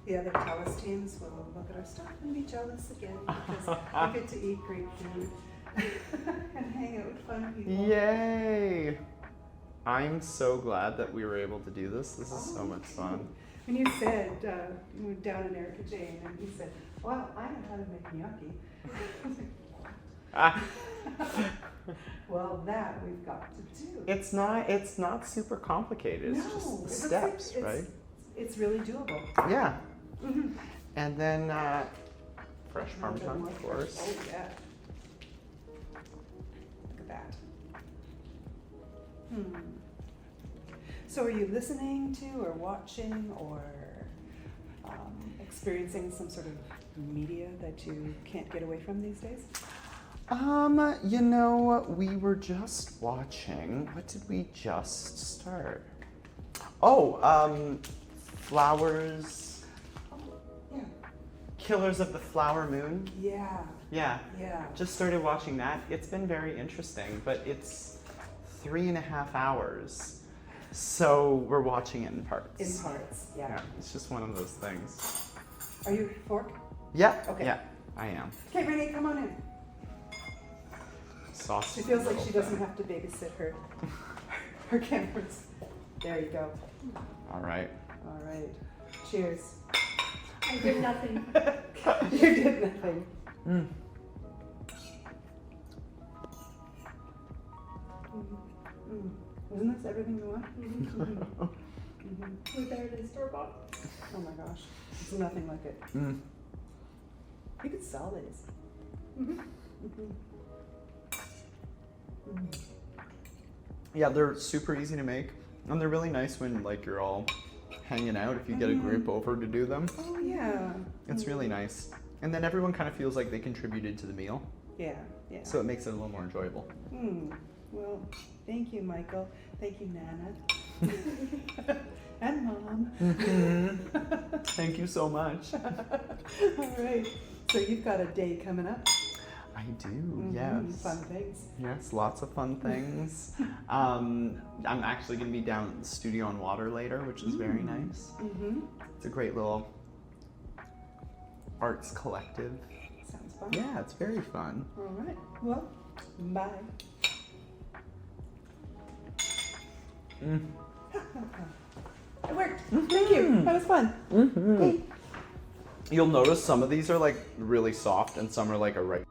Speaker 2: The other TELUS teams will look at our stuff and be jealous again because we get to eat great food and hang out with fun people.
Speaker 3: Yay! I'm so glad that we were able to do this. This is so much fun.
Speaker 2: When you said, you were down in Erica Jane, and you said, well, I know how to make gnocchi. I was like, what? Well, that we've got to do.
Speaker 3: It's not super complicated. It's just the
Speaker 2: it looks
Speaker 3: steps,
Speaker 2: like
Speaker 3: right?
Speaker 2: It's really doable.
Speaker 3: Yeah.
Speaker 2: Mm-hmm.
Speaker 3: And then fresh Parmesan,
Speaker 2: More
Speaker 3: of course.
Speaker 2: fresh. Oh, yeah. Look at that. So are you listening to or watching or experiencing some sort of media that you can't get away from these days?
Speaker 3: You know, we were just watching. What did we just start? Oh, Flowers.
Speaker 2: Oh, yeah.
Speaker 3: Killers of the Flower Moon.
Speaker 2: Yeah.
Speaker 3: Yeah.
Speaker 2: Yeah.
Speaker 3: Just started watching that. It's been very interesting, but it's 3.5 hours. So we're watching it in parts.
Speaker 2: In parts, yeah.
Speaker 3: Yeah, it's just one of those things.
Speaker 2: Are you fork?
Speaker 3: Yeah.
Speaker 2: Okay.
Speaker 3: Yeah, I am.
Speaker 2: Okay, Renee, come on in.
Speaker 3: Sauce.
Speaker 2: She feels like she doesn't have to babysit her cameras. There you go.
Speaker 3: All right.
Speaker 2: All right. Cheers.
Speaker 4: I did nothing.
Speaker 2: You did nothing.
Speaker 3: Mm.
Speaker 2: Isn't this everything you want?
Speaker 4: Way better than store bought.
Speaker 2: Oh my gosh. It's nothing like it.
Speaker 3: Mm.
Speaker 2: You could sell these.
Speaker 3: Yeah, they're super easy to make, and they're really nice when like you're all hanging out. If you get a group over to do them,
Speaker 2: Oh yeah.
Speaker 3: it's really nice. And then everyone kind of feels like they contributed to the meal,
Speaker 2: Yeah, yeah.
Speaker 3: so it makes it a little more enjoyable.
Speaker 2: Well, thank you, Michael. Thank you, Nana. And Mom.
Speaker 3: Thank you so much.
Speaker 2: All right. So you've got a day coming up.
Speaker 3: I do, yes.
Speaker 2: Fun things.
Speaker 3: Yes, lots of fun things. I'm actually going to be down at the Studio on Water later, which is very nice. It's a great little arts collective.
Speaker 2: Sounds fun.
Speaker 3: Yeah, it's very fun.
Speaker 2: All right. Well, bye. It worked. Thank you. That was fun. Hey.
Speaker 3: You'll notice some of these are like really soft and some are like a right.